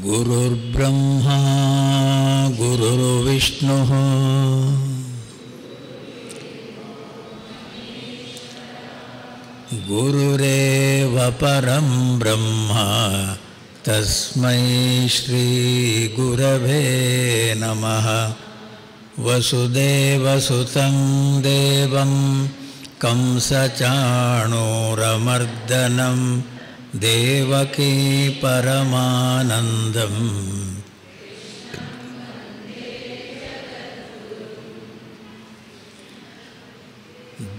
गुरुर्ब्रह्मा गुरुर्विष्णुः गुरुरेव परं ब्रह्म तस्मै श्री गुरवे नमः। वसुदेवसुतं देवं कंसचाणूरमर्दनं देवकी परमानन्दं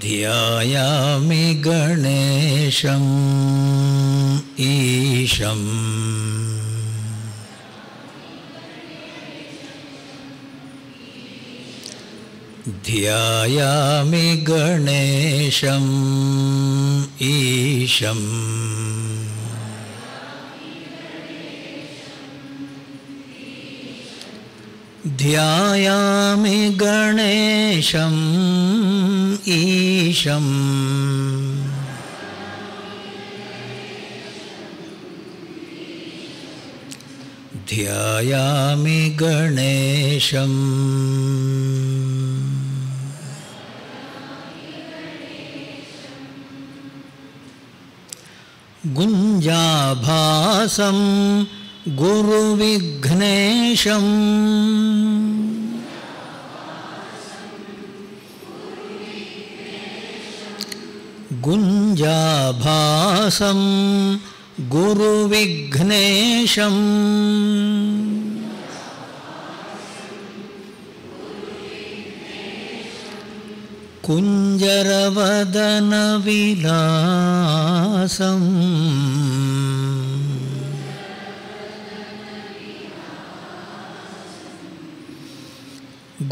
ध्यायामि गणेशं ईशं ध्यायामि गणेशं ईशं ध्यायामि गणेशं ईशं ध्यायामि गणेशं गुञ्जाभासं गुरुविघ्नेशं गुञ्जाभासं गुरुविघ्नेशं कुञ्जरवदनविलासं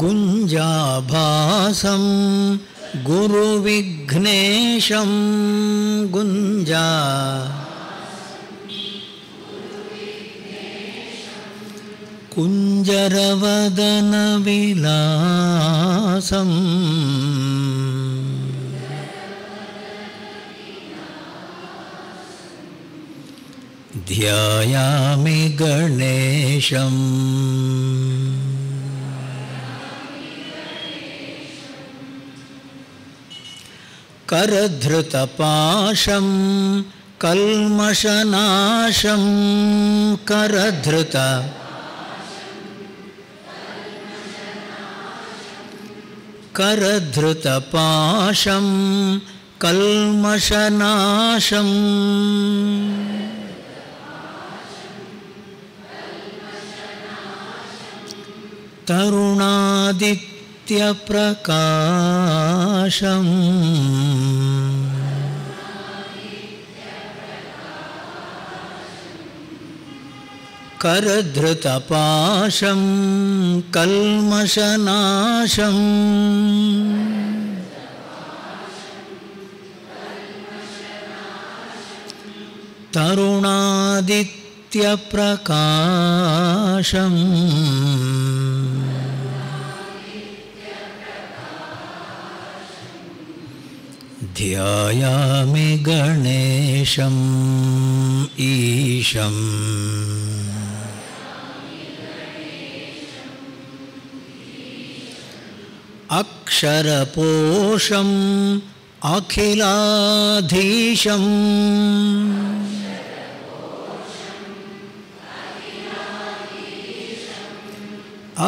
गुञ्जाभासं गुरुविघ्नेशं कुञ्जरवदनविलासं ध्यायामि गणेशं करधृतपाशं कल्मषनाशं करधृतपाशं कल्मषनाशं तरुणादित्यप्रकाशं करधृतपाशं कल्मषनाशं तरुणादित्यप्रकाशं ध्यायामि गणेशं ईशं अक्षरपोषम् अखिलाधीशं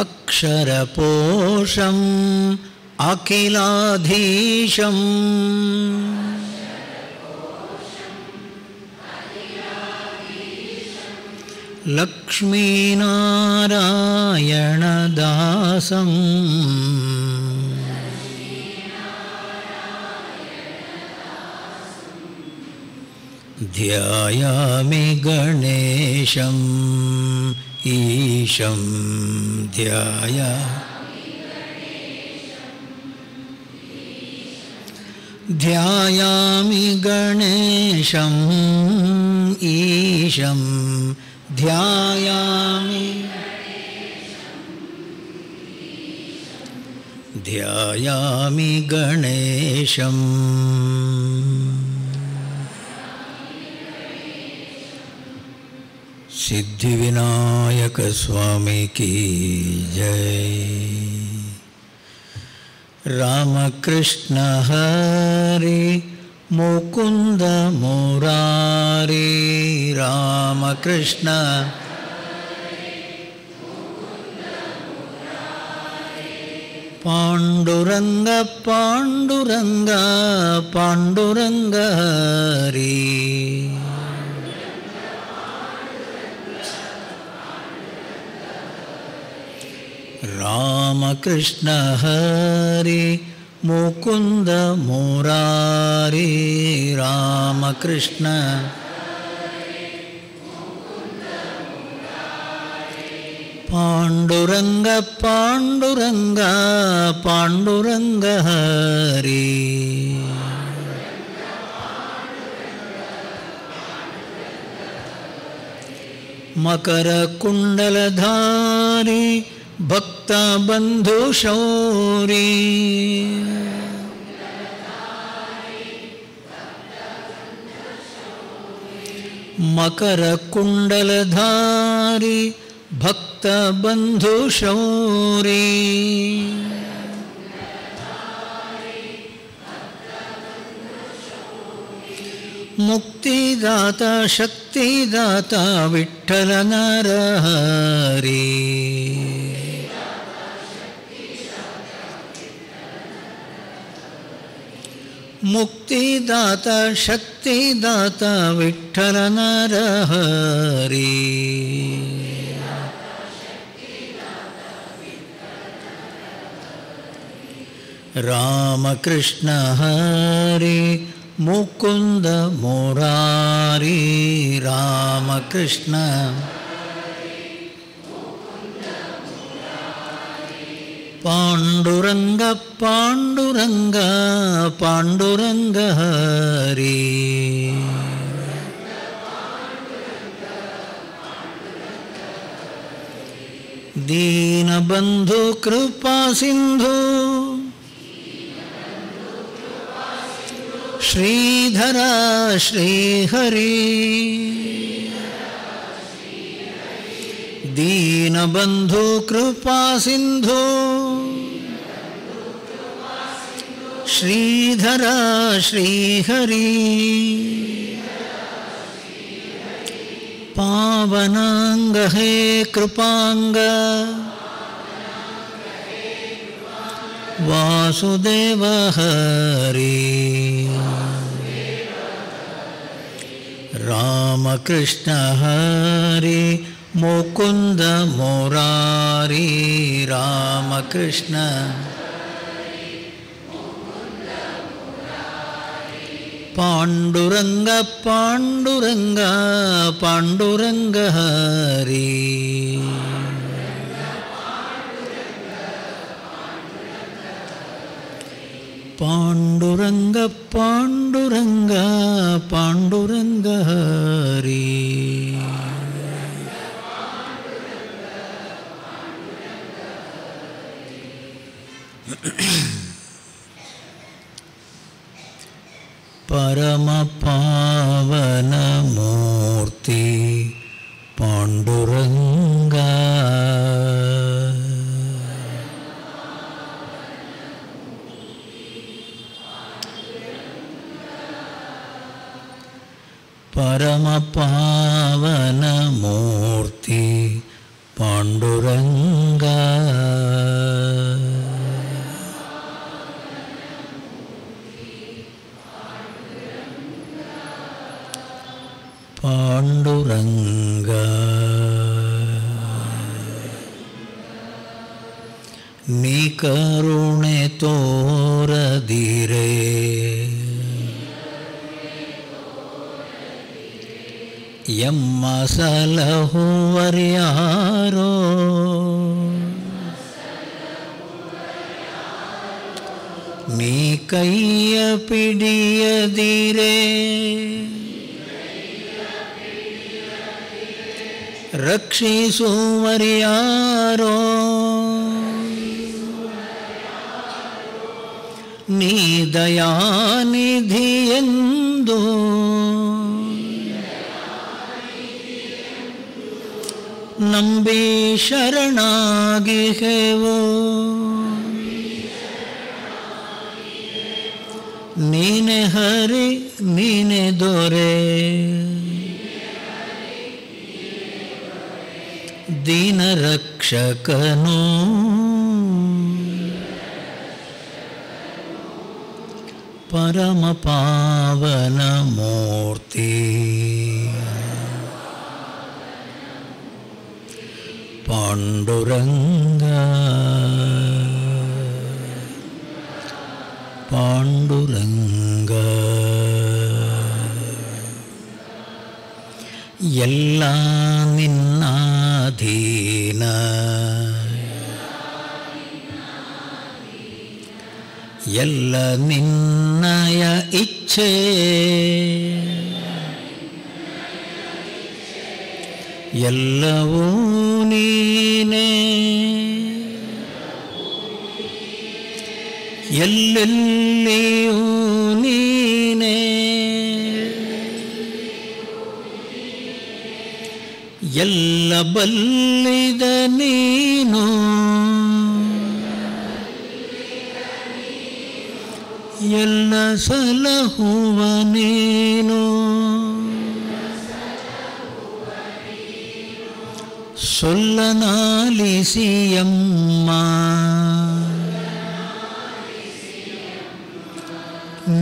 अक्षरपोषम् अखिलाधीशं लक्ष्मीनारायणदासं ध्यायामि गणेशं ईशं ध्यायामि गणेशं ईशं ध्यायामि गणेशं सिद्धिविनायक स्वामी की जय। रामकृष्ण हरे मुकुंद मुरारी, रामकृष्ण पांडुरंग पांडुरंग पांडुरंग हरि, रामकृष्ण हरि मुकुंद मुरारी, रामकृष्ण पांडुरंग पांडुरंग पांडुरंग हरि, मकर कुंडलधारी भक्त बंधु शौरी, मकर कुंडलधारी भक्त बंधु शौरी, मुक्तिदाता शक्तिदाता विठ्ठल नरहरी, मुक्तिदाता शक्तिदाता विठ्ठल नरहरी, रामकृष्ण हरे मुकुंद मुरारी, रामकृष्ण पांडुरंग पांडुरंग पांडुरंग हरि, दीनबंधु कृपा सिंधु श्रीधर श्रीहरि, दीनबंधु कृपा सिंधु श्रीधर श्रीहरि, पावनांग है कृपांग वासुदेव हरि, रामकृष्ण हरे मुकुंद मुरारी, रामकृष्ण पांडुरंग पांडुरंग पांडुरंग हरि, पांडुरंग पांडुरंग पांडुरंग हरि, परम पावन मूर्ति पांडुरंगा, परम पावन मूर्ति पांडुरंगा, पांडुरंगा नी करुणे तोरदिरे, यಮ್ಮ ಸಲಹುವರ್ಯಾರೋ, ನೀ ಕೈಯ ಪಿಡಿಯದಿರೆ, ರಕ್ಷಿಸುವರ್ಯಾರೋ, ನೀ ದಯಾನಿಧಿಯೆಂದು ನಂಬಿ ಶರಣಾಗಿಹೆವೋ. ನೀನೆ ಹರಿ ನೀನೆ ದೊರೆ, ದೀನ ರಕ್ಷಕನು, ಪರಮ ಪಾವನ ಮೂರ್ತಿ. ಪಾಂಡುರಂಗ ಪಾಂಡುರಂಗ ಎಲ್ಲ ನಿನ್ನಾಧೀನ, ಎಲ್ಲ ನಿನ್ನಯ ಇಚ್ಛೆ, ಎಲ್ಲವೂ ನೀನೇ, ಎಲ್ಲೆಲ್ಲಿಯೂ ನೀನೇ, ಎಲ್ಲ ಬಲ್ಲಿದ ನೀನು, ಎಲ್ಲ ಸಲಹುವ ನೀನು, ಸೊಲ್ಲನಾಲಿಸಿಯಮ್ಮ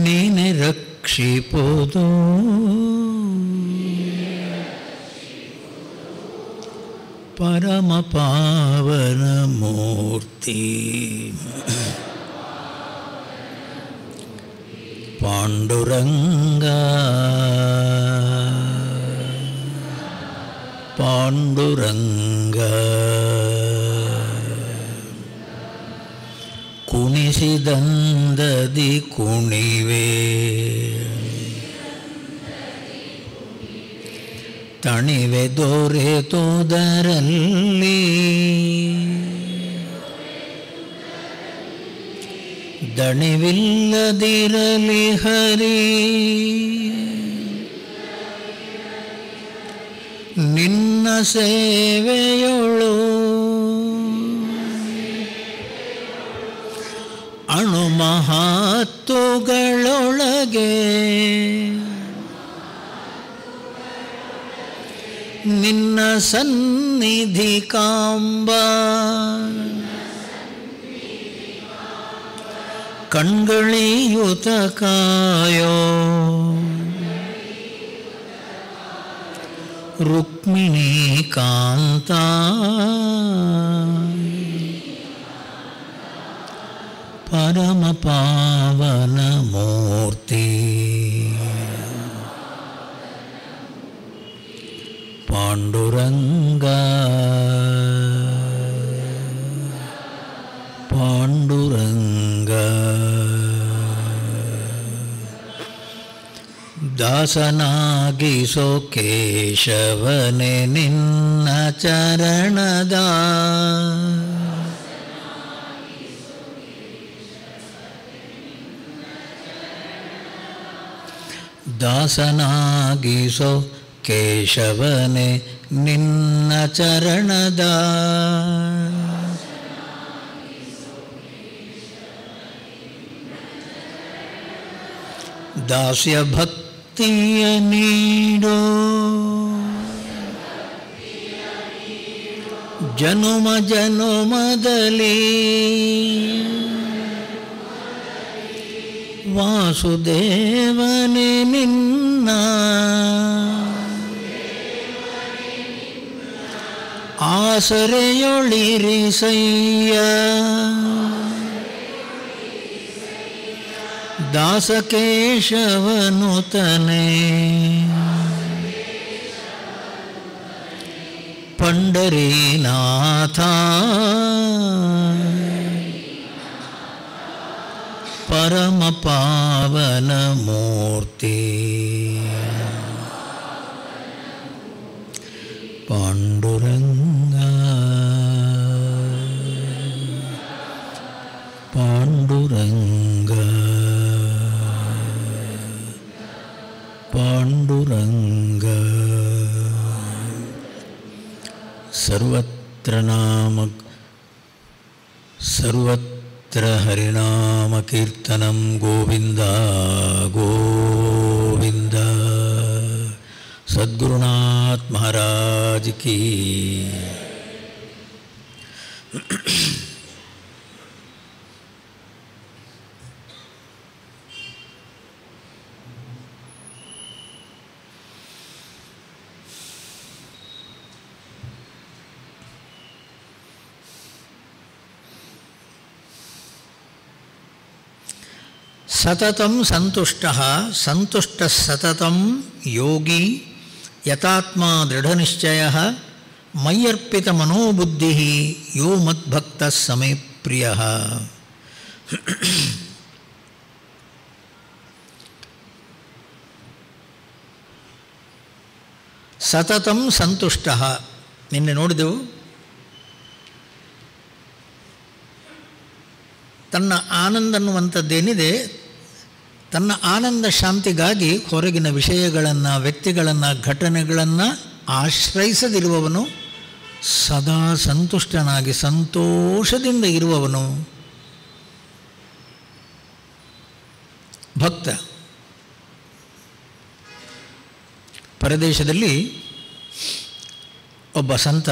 ನೀನೆ ರಕ್ಷಿಪುದು. ಪರಮ ಪಾವನ ಮೂರ್ತಿ. ಪಾಂಡುರಂಗ ಪಾಂಡುರಂಗ ಕುಣಿಸಿದಂದದಿ ಕುಣಿವೆ, ತಣಿವೆ ದೊರೆತುದರಲ್ಲಿ, ದಣಿವಿಲ್ಲದಿರಲಿ ಹರಿ, ನಿನ್ನ ಸೇವೆಯೊಳು ಅಣು ಮಹತ್ತುಗಳೊಳಗೆ, ನಿನ್ನ ಸನ್ನಿಧಿ ಕಾಂಬ, ಕಣ್ಗಳಿಯುತ ಕಾಯೋ ರುಕ್ಮಿಣೀ ಕಾಂತ, ಪರಮ ಪಾವನ ಮೂರ್ತಿ. ಪಾಂಡುರಂಗ ಪಾಂಡುರಂಗ ದಾಸನಾಗಿಸೋ ಕೇಶವನೆ ನಿನ್ನ ಚರಣದ, ದಾಸನಾಗಿಸೋ ಕೇಶವನೆ ನಿನ್ನ ಚರಣದ, ದಾಸ್ಯ ಭಕ್ತಿಯ ನೀಡೋ, ಜನುಮ ಜನುಮದಲ್ಲಿ ವಾಸುದೇವನೇ ನಿನ್ನ ಆಸರೆಯೊಳಿರಿಸಯ್ಯ, ದಾಸಕೇಶವನುತನೇ ಪಂಡರೀನಾಥ, ಪರಮ ಪಾವನ ಮೂರ್ತಿ. ಪಾಂಡುರಂಗ ಪಾಂಡುರಂಗ ಪಾಂಡುರಂಗ ಸರ್ವತ್ರ ಹರಿನಾಮಕೀರ್ತನಂ ಗೋವಿಂದ ಗೋವಿಂದ. ಸದ್ಗುರುನಾಥ್ ಮಹಾರಾಜ್ ಕೀ. ಸತತಂ ಸಂತುಷ್ಟಃ ಸಂತುಷ್ಟಃ ಸತತಂ ಯೋಗಿ ಯತಾತ್ಮ ದೃಢನಿಶ್ಚಯಃ ಮಯ್ಯರ್ಪಿತ ಮನೋಬುದ್ಧಿಃ ಯೋ ಮದ್ಭಕ್ತಃ ಸಮೇ ಪ್ರಿಯಃ. ಸತತಂ ಸಂತುಷ್ಟಃ ನಿನ್ನೆ ನೋಡಿದೆವು. ತನ್ನ ಆನಂದ ಅನ್ನುವಂಥದ್ದೇನಿದೆ, ತನ್ನ ಆನಂದ ಶಾಂತಿಗಾಗಿ ಹೊರಗಿನ ವಿಷಯಗಳನ್ನು, ವ್ಯಕ್ತಿಗಳನ್ನು, ಘಟನೆಗಳನ್ನು ಆಶ್ರಯಿಸದಿರುವವನು, ಸದಾ ಸಂತುಷ್ಟನಾಗಿ ಸಂತೋಷದಿಂದ ಇರುವವನು ಭಕ್ತ. ಪರದೇಶದಲ್ಲಿ ಒಬ್ಬ ಸಂತ,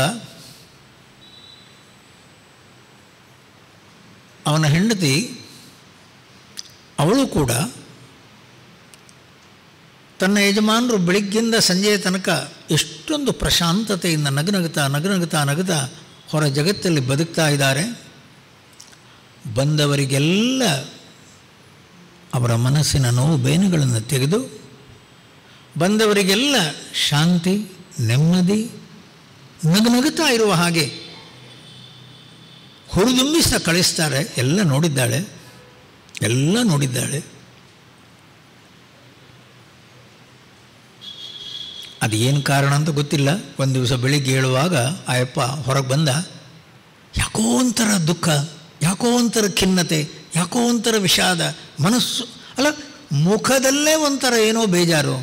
ಅವನ ಹೆಂಡತಿ, ಅವಳು ಕೂಡ ತನ್ನ ಯಜಮಾನರು ಬೆಳಿಗ್ಗಿಂದ ಸಂಜೆಯ ತನಕ ಎಷ್ಟೊಂದು ಪ್ರಶಾಂತತೆಯಿಂದ ನಗುತ್ತಾ ಹೊರ ಜಗತ್ತಲ್ಲಿ ಬದುಕ್ತಾ ಇದ್ದಾರೆ. ಬಂದವರಿಗೆಲ್ಲ ಅವರ ಮನಸ್ಸಿನ ನೋವು ಬೇನುಗಳನ್ನು ತೆಗೆದು, ಬಂದವರಿಗೆಲ್ಲ ಶಾಂತಿ, ನೆಮ್ಮದಿ, ನಗುತ್ತಾ ಇರುವ ಹಾಗೆ ಹುರಿದುಂಬಿಸ ಕಳಿಸ್ತಾರೆ. ಎಲ್ಲ ನೋಡಿದ್ದಾಳೆ. ಅದು ಏನು ಕಾರಣ ಅಂತ ಗೊತ್ತಿಲ್ಲ. ಒಂದು ದಿವಸ ಬೆಳಿಗ್ಗೆ ಹೇಳುವಾಗ ಆಯಪ್ಪ ಹೊರಗೆ ಬಂದ. ಯಾಕೋ ಒಂಥರ ದುಃಖ, ಯಾಕೋ ಒಂಥರ ಖಿನ್ನತೆ, ಯಾಕೋ ಒಂಥರ ವಿಷಾದ, ಮನಸ್ಸು ಅಲ್ಲ, ಮುಖದಲ್ಲೇ ಒಂಥರ ಏನೋ ಬೇಜಾರು.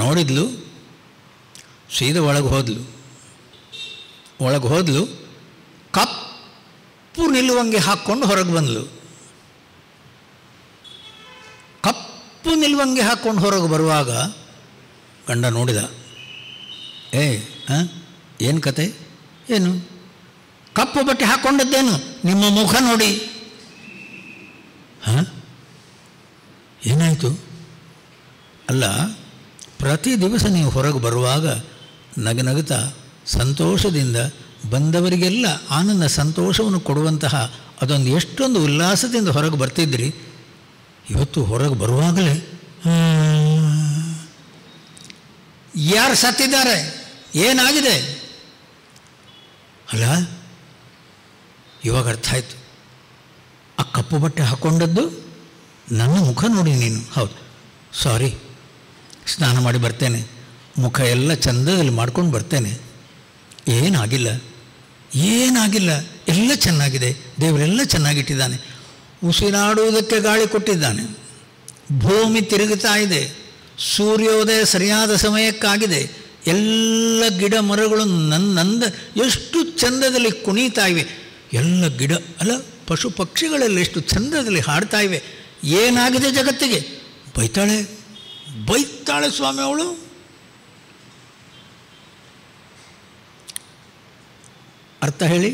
ನೋಡಿದ್ಲು, ಸೀದಾ ಒಳಗೆ ಹೋದ್ಲು. ಕಪ್ಪು ನಿಲ್ಲುವಂಗೆ ಹಾಕ್ಕೊಂಡು ಹೊರಗೆ ಬಂದ್ಲು. ಕಪ್ಪು ನಿಲ್ಲುವಂಗೆ ಹಾಕ್ಕೊಂಡು ಹೊರಗೆ ಬರುವಾಗ ಗಂಡ ನೋಡಿದ. ಏನು ಕತೆ, ಏನು ಕಪ್ಪು ಬಟ್ಟೆ ಹಾಕ್ಕೊಂಡದ್ದೇನು, ನಿಮ್ಮ ಮುಖ ನೋಡಿ. ಏನಾಯಿತು? ಅಲ್ಲ, ಪ್ರತಿ ದಿವಸ ನೀವು ಹೊರಗೆ ಬರುವಾಗ ನಗುತ್ತಾ ಸಂತೋಷದಿಂದ ಬಂದವರಿಗೆಲ್ಲ ಆನಂದ ಸಂತೋಷವನ್ನು ಕೊಡುವಂತಹ ಅದೊಂದು ಎಷ್ಟೊಂದು ಉಲ್ಲಾಸದಿಂದ ಹೊರಗೆ ಬರ್ತಿದ್ರಿ. ಇವತ್ತು ಹೊರಗೆ ಬರುವಾಗಲೇ ಯಾರು ಸತ್ತಿದ್ದಾರೆ, ಏನಾಗಿದೆ? ಅಲ್ಲ, ಇವಾಗ ಅರ್ಥ ಆಯಿತು. ಆ ಕಪ್ಪು ಬಟ್ಟೆ ಹಾಕ್ಕೊಂಡದ್ದು ನನ್ನ ಮುಖ ನೋಡಿ ನೀನು. ಹೌದು, ಸಾರಿ, ಸ್ನಾನ ಮಾಡಿ ಬರ್ತೇನೆ, ಮುಖ ಎಲ್ಲ ಚಂದದಲ್ಲಿ ಮಾಡ್ಕೊಂಡು ಬರ್ತೇನೆ. ಏನಾಗಿಲ್ಲ, ಎಲ್ಲ ಚೆನ್ನಾಗಿದೆ. ದೇವರೆಲ್ಲ ಚೆನ್ನಾಗಿಟ್ಟಿದ್ದಾನೆ. ಉಸಿರಾಡುವುದಕ್ಕೆ ಗಾಳಿ ಕೊಟ್ಟಿದ್ದಾನೆ. ಭೂಮಿ ತಿರುಗುತ್ತಾ ಇದೆ. ಸೂರ್ಯೋದಯ ಸರಿಯಾದ ಸಮಯಕ್ಕಾಗಿದೆ. ಎಲ್ಲ ಗಿಡ ಮರಗಳು ನಂದ ಎಷ್ಟು ಚಂದದಲ್ಲಿ ಕುಣಿತಾ ಇವೆ. ಎಲ್ಲ ಗಿಡ ಅಲ್ಲ, ಪಶು ಪಕ್ಷಿಗಳೆಲ್ಲ ಎಷ್ಟು ಚಂದದಲ್ಲಿ ಹಾಡ್ತಾ ಇವೆ. ಏನಾಗಿದೆ ಜಗತ್ತಿಗೆ? ಬೈತಾಳೆ ಸ್ವಾಮಿ ಅವಳು. ಅರ್ಥ ಹೇಳಿ.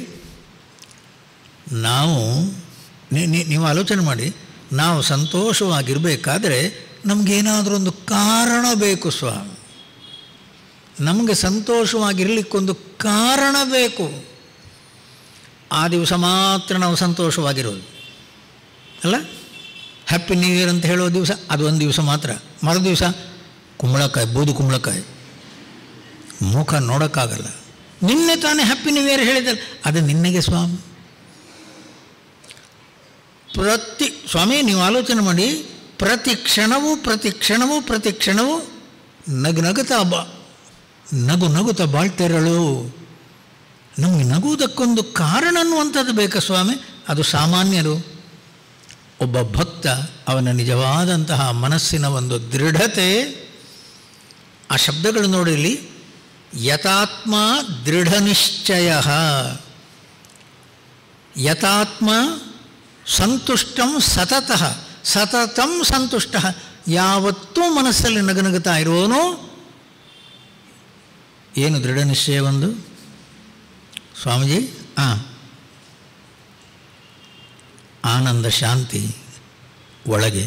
ನೀವು ಆಲೋಚನೆ ಮಾಡಿ, ನಾವು ಸಂತೋಷವಾಗಿರಬೇಕಾದ್ರೆ ನಮಗೇನಾದರೂ ಒಂದು ಕಾರಣ ಬೇಕು ಸ್ವಾಮಿ. ನಮಗೆ ಸಂತೋಷವಾಗಿರಲಿಕ್ಕೊಂದು ಕಾರಣ ಬೇಕು. ಆ ದಿವಸ ಮಾತ್ರ ನಾವು ಸಂತೋಷವಾಗಿರೋದು ಅಲ್ಲ. ಹ್ಯಾಪಿ ನ್ಯೂ ಇಯರ್ ಅಂತ ಹೇಳೋ ದಿವಸ ಅದು ಒಂದು ದಿವಸ ಮಾತ್ರ. ಮರು ದಿವಸ ಕುಂಬಳಕಾಯಿ, ಬೂದು ಕುಂಬಳಕಾಯಿ, ಮುಖ ನೋಡೋಕ್ಕಾಗಲ್ಲ. ನಿನ್ನೆ ತಾನೇ ಹ್ಯಾಪಿ ನ್ಯೂ ಇಯರ್ ಹೇಳಿದಲ್ಲ, ಅದು ನಿನ್ನೆಗೆ ಸ್ವಾಮಿ. ಸ್ವಾಮಿ ನೀವು ಆಲೋಚನೆ ಮಾಡಿ, ಪ್ರತಿ ಕ್ಷಣವೂ ನಗುತ್ತಾ ಬಾಳ್ತಿರಳು. ನಮಗೆ ನಗುವುದಕ್ಕೊಂದು ಕಾರಣ ಅನ್ನುವಂಥದ್ದು ಬೇಕಾ ಸ್ವಾಮಿ? ಅದು ಸಾಮಾನ್ಯರು. ಒಬ್ಬ ಭಕ್ತ ಅವನ ನಿಜವಾದಂತಹ ಮನಸ್ಸಿನ ಒಂದು ದೃಢತೆ. ಆ ಶಬ್ದಗಳು ನೋಡಿರಲಿ, ಯತಾತ್ಮ ದೃಢ ನಿಶ್ಚಯ, ಯತಾತ್ಮ ಸಂತುಷ್ಟಂ ಸತತಃ, ಸತತಂ ಸಂತುಷ್ಟ, ಯಾವತ್ತೂ ಮನಸ್ಸಲ್ಲಿ ನಗನಗುತ್ತಾ ಇರೋನು. ಏನು ದೃಢ ನಿಶ್ಚಯ ಒಂದು ಸ್ವಾಮೀಜಿ? ಆನಂದ ಶಾಂತಿ ಒಳಗೆ,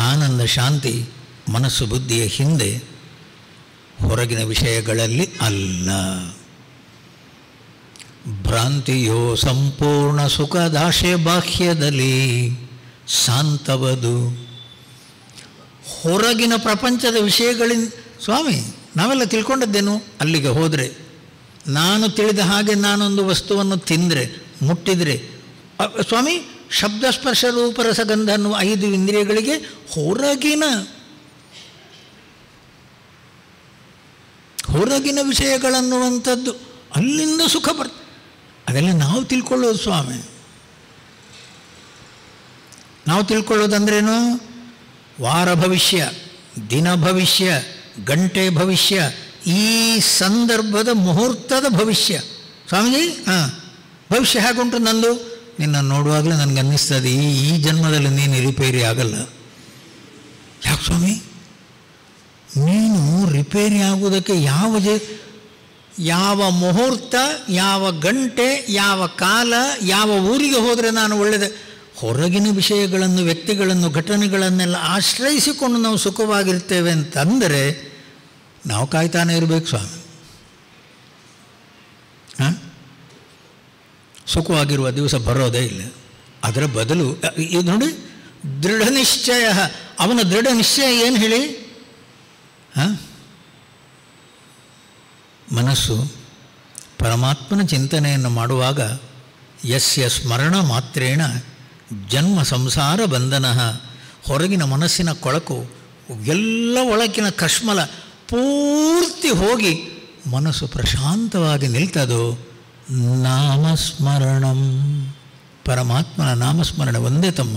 ಆನಂದ ಶಾಂತಿ ಮನಸ್ಸು ಬುದ್ಧಿಯ ಹಿಂದೆ, ಹೊರಗಿನ ವಿಷಯಗಳಲ್ಲಿ ಅಲ್ಲ. ಭ್ರಾಂತಿಯೋ ಸಂಪೂರ್ಣ ಸುಖದಾಶೆ ಬಾಹ್ಯದಲ್ಲಿ ಶಾಂತವದು. ಹೊರಗಿನ ಪ್ರಪಂಚದ ವಿಷಯಗಳಿಂದ ಸ್ವಾಮಿ ನಾವೆಲ್ಲ ತಿಳ್ಕೊಂಡದ್ದೇನು? ಅಲ್ಲಿಗೆ ಹೋದರೆ, ನಾನು ತಿಳಿದ ಹಾಗೆ ನಾನೊಂದು ವಸ್ತುವನ್ನು ತಿಂದರೆ, ಮುಟ್ಟಿದರೆ, ಸ್ವಾಮಿ ಶಬ್ದ ಸ್ಪರ್ಶ ರೂಪ ರಸಗಂಧ ಅನ್ನುವ 5 ಇಂದ್ರಿಯಗಳಿಗೆ ಹೊರಗಿನ ವಿಷಯಗಳನ್ನುವಂಥದ್ದು, ಅಲ್ಲಿಂದ ಸುಖ ಬರ್ತದೆ. ಅದೆಲ್ಲ ನಾವು ತಿಳ್ಕೊಳ್ಳೋದು ಸ್ವಾಮಿ. ನಾವು ತಿಳ್ಕೊಳ್ಳೋದಂದ್ರೇನು? ವಾರ ಭವಿಷ್ಯ, ದಿನ ಭವಿಷ್ಯ, ಗಂಟೆ ಭವಿಷ್ಯ, ಈ ಸಂದರ್ಭದ ಮುಹೂರ್ತದ ಭವಿಷ್ಯ. ಸ್ವಾಮೀಜಿ ಭವಿಷ್ಯ ಹೇಗುಂಟು ನಂದು? ನಿನ್ನ ನೋಡುವಾಗಲೇ ನನಗೆ ಅನ್ನಿಸ್ತದೆ ಈ ಜನ್ಮದಲ್ಲಿ ನೀನು ರಿಪೇರಿ ಆಗಲ್ಲ. ಯಾಕೆ ಸ್ವಾಮಿ? ನೀನು ರಿಪೇರಿ ಆಗುವುದಕ್ಕೆ ಯಾವ ಮುಹೂರ್ತ, ಯಾವ ಗಂಟೆ, ಯಾವ ಕಾಲ, ಯಾವ ಊರಿಗೆ ಹೋದರೆ ನಾನು ಒಳ್ಳೆಯದು? ಹೊರಗಿನ ವಿಷಯಗಳನ್ನು, ವ್ಯಕ್ತಿಗಳನ್ನು, ಘಟನೆಗಳನ್ನೆಲ್ಲ ಆಶ್ರಯಿಸಿಕೊಂಡು ನಾವು ಸುಖವಾಗಿರ್ತೇವೆ ಅಂತಂದರೆ ನಾವು ಕಾಯ್ತಾನೆ ಇರಬೇಕು ಸ್ವಾಮಿ. ಸುಖವಾಗಿರುವ ದಿವಸ ಬರೋದೇ ಇಲ್ಲ. ಅದರ ಬದಲು ಇದು ನೋಡಿ, ದೃಢ ನಿಶ್ಚಯ. ಅವನ ದೃಢ ನಿಶ್ಚಯ ಏನು ಹೇಳಿ? ಮನಸ್ಸು ಪರಮಾತ್ಮನ ಚಿಂತನೆಯನ್ನು ಮಾಡುವಾಗ ಯಸ್ಯ ಸ್ಮರಣ ಮಾತ್ರೇಣ ಜನ್ಮ ಸಂಸಾರ ಬಂಧನ. ಹೊರಗಿನ ಮನಸ್ಸಿನ ಕೊಳಕು ಎಲ್ಲ, ಒಳಗಿನ ಕಶ್ಮಲ ಪೂರ್ತಿ ಹೋಗಿ ಮನಸ್ಸು ಪ್ರಶಾಂತವಾಗಿ ನಿಲ್ತದೋ. ನಾಮಸ್ಮರಣಂ, ಪರಮಾತ್ಮನ ನಾಮಸ್ಮರಣೆ ಒಂದೇ ತಮ್ಮ.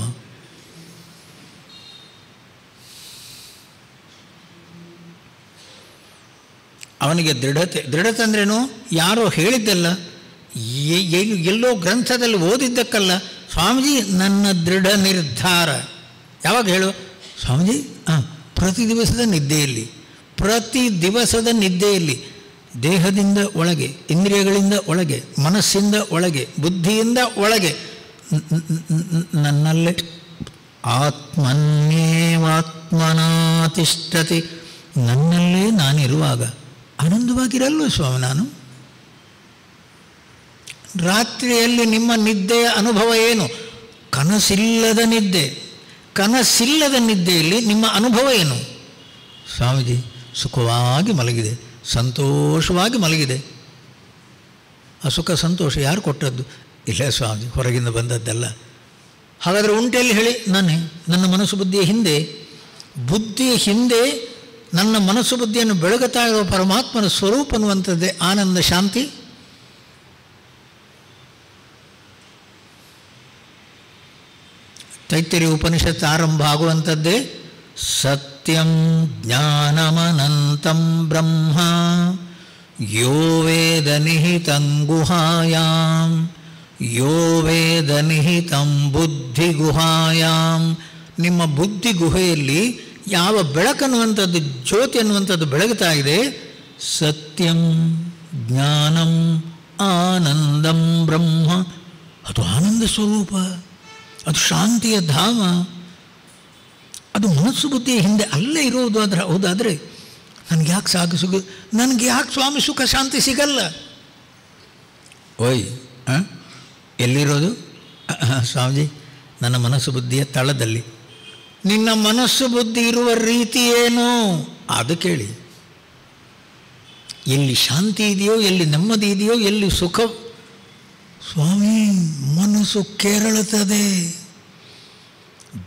ಅವನಿಗೆ ದೃಢತೆ ಅಂದ್ರೇನು? ಯಾರೋ ಹೇಳಿದ್ದಲ್ಲ, ಎಲ್ಲೋ ಗ್ರಂಥದಲ್ಲಿ ಓದಿದ್ದಕ್ಕಲ್ಲ. ಸ್ವಾಮೀಜಿ ನನ್ನ ದೃಢ ನಿರ್ಧಾರ. ಯಾವಾಗ ಹೇಳು ಸ್ವಾಮೀಜಿ? ಪ್ರತಿ ದಿವಸದ ನಿದ್ದೆಯಲ್ಲಿ ದೇಹದಿಂದ ಒಳಗೆ, ಇಂದ್ರಿಯಗಳಿಂದ ಒಳಗೆ, ಮನಸ್ಸಿಂದ ಒಳಗೆ, ಬುದ್ಧಿಯಿಂದ ಒಳಗೆ ನನ್ನಲ್ಲೇ ಆತ್ಮನ್ಯೇವಾತ್ಮನಾತಿಷ್ಠತಿ, ನನ್ನಲ್ಲೇ ನಾನಿರುವಾಗ ಆನಂದವಾಗಿರಲ್ವ ಸ್ವಾಮಿ ನಾನು? ರಾತ್ರಿಯಲ್ಲಿ ನಿಮ್ಮ ನಿದ್ದೆಯ ಅನುಭವ ಏನು? ಕನಸಿಲ್ಲದ ನಿದ್ದೆ. ಕನಸಿಲ್ಲದ ನಿದ್ದೆಯಲ್ಲಿ ನಿಮ್ಮ ಅನುಭವ ಏನು? ಸ್ವಾಮೀಜಿ ಸುಖವಾಗಿ ಮಲಗಿದೆ, ಸಂತೋಷವಾಗಿ ಮಲಗಿದೆ. ಆ ಸುಖ ಸಂತೋಷ ಯಾರು ಕೊಟ್ಟದ್ದು? ಇಲ್ಲ ಸ್ವಾಮೀಜಿ, ಹೊರಗಿಂದ ಬಂದದ್ದಲ್ಲ. ಹಾಗಾದರೆ ಉಂಟೆಲ್ಲಿ ಹೇಳಿ? ನನ್ನ ಮನಸ್ಸು ಬುದ್ಧಿಯ ಹಿಂದೆ ನನ್ನ ಮನಸ್ಸು ಬುದ್ಧಿಯನ್ನು ಬೆಳಗುತ್ತಾ ಇರುವ ಪರಮಾತ್ಮನ ಸ್ವರೂಪ ಅನ್ನುವಂಥದ್ದೇ ಆನಂದ ಶಾಂತಿ. ತೈತ್ತಿರೀಯ ಉಪನಿಷತ್ತು ಆರಂಭ ಆಗುವಂಥದ್ದೇ ಸತ್ಯಂ ಜ್ಞಾನಮನಂತಂ ಬ್ರಹ್ಮ ಯೋ ವೇದ ನಿಹಿತಂ ಗುಹಾಯಾಂ ಯೋ ವೇದ ನಿಹಿತಂ ಬುದ್ಧಿ ಗುಹಾಯಾಂ. ನಿಮ್ಮ ಬುದ್ಧಿ ಗುಹೆಯಲ್ಲಿ ಯಾವ ಬೆಳಕನ್ನುವಂಥದ್ದು, ಜ್ಯೋತಿ ಅನ್ನುವಂಥದ್ದು ಬೆಳಗುತ್ತಾ ಇದೆ, ಸತ್ಯಂ ಜ್ಞಾನಂ ಆನಂದಂ ಬ್ರಹ್ಮ, ಅದು ಆನಂದ ಸ್ವರೂಪ, ಅದು ಶಾಂತಿಯ ಧಾಮ. ಅದು ಮನಸ್ಸು ಬುದ್ಧಿಯ ಹಿಂದೆ ಅಲ್ಲೇ ಇರೋದು. ಹೌದಾದರೆ ನನಗೆ ಯಾಕೆ ನನಗೆ ಯಾಕೆ ಸ್ವಾಮಿ ಸುಖ ಶಾಂತಿ ಸಿಗಲ್ಲ? ಓಯ್ ಎಲ್ಲಿರೋದು ಸ್ವಾಮೀಜಿ? ನನ್ನ ಮನಸ್ಸು ಬುದ್ಧಿಯ ತಳದಲ್ಲಿ. ನಿನ್ನ ಮನಸ್ಸು ಬುದ್ಧಿ ಇರುವ ರೀತಿ ಏನು ಅದು ಕೇಳಿ. ಎಲ್ಲಿ ಶಾಂತಿ ಇದೆಯೋ, ಎಲ್ಲಿ ನೆಮ್ಮದಿ ಇದೆಯೋ, ಎಲ್ಲಿ ಸುಖ. ಸ್ವಾಮಿ ಮನಸ್ಸು ಕೆರಳುತ್ತದೆ.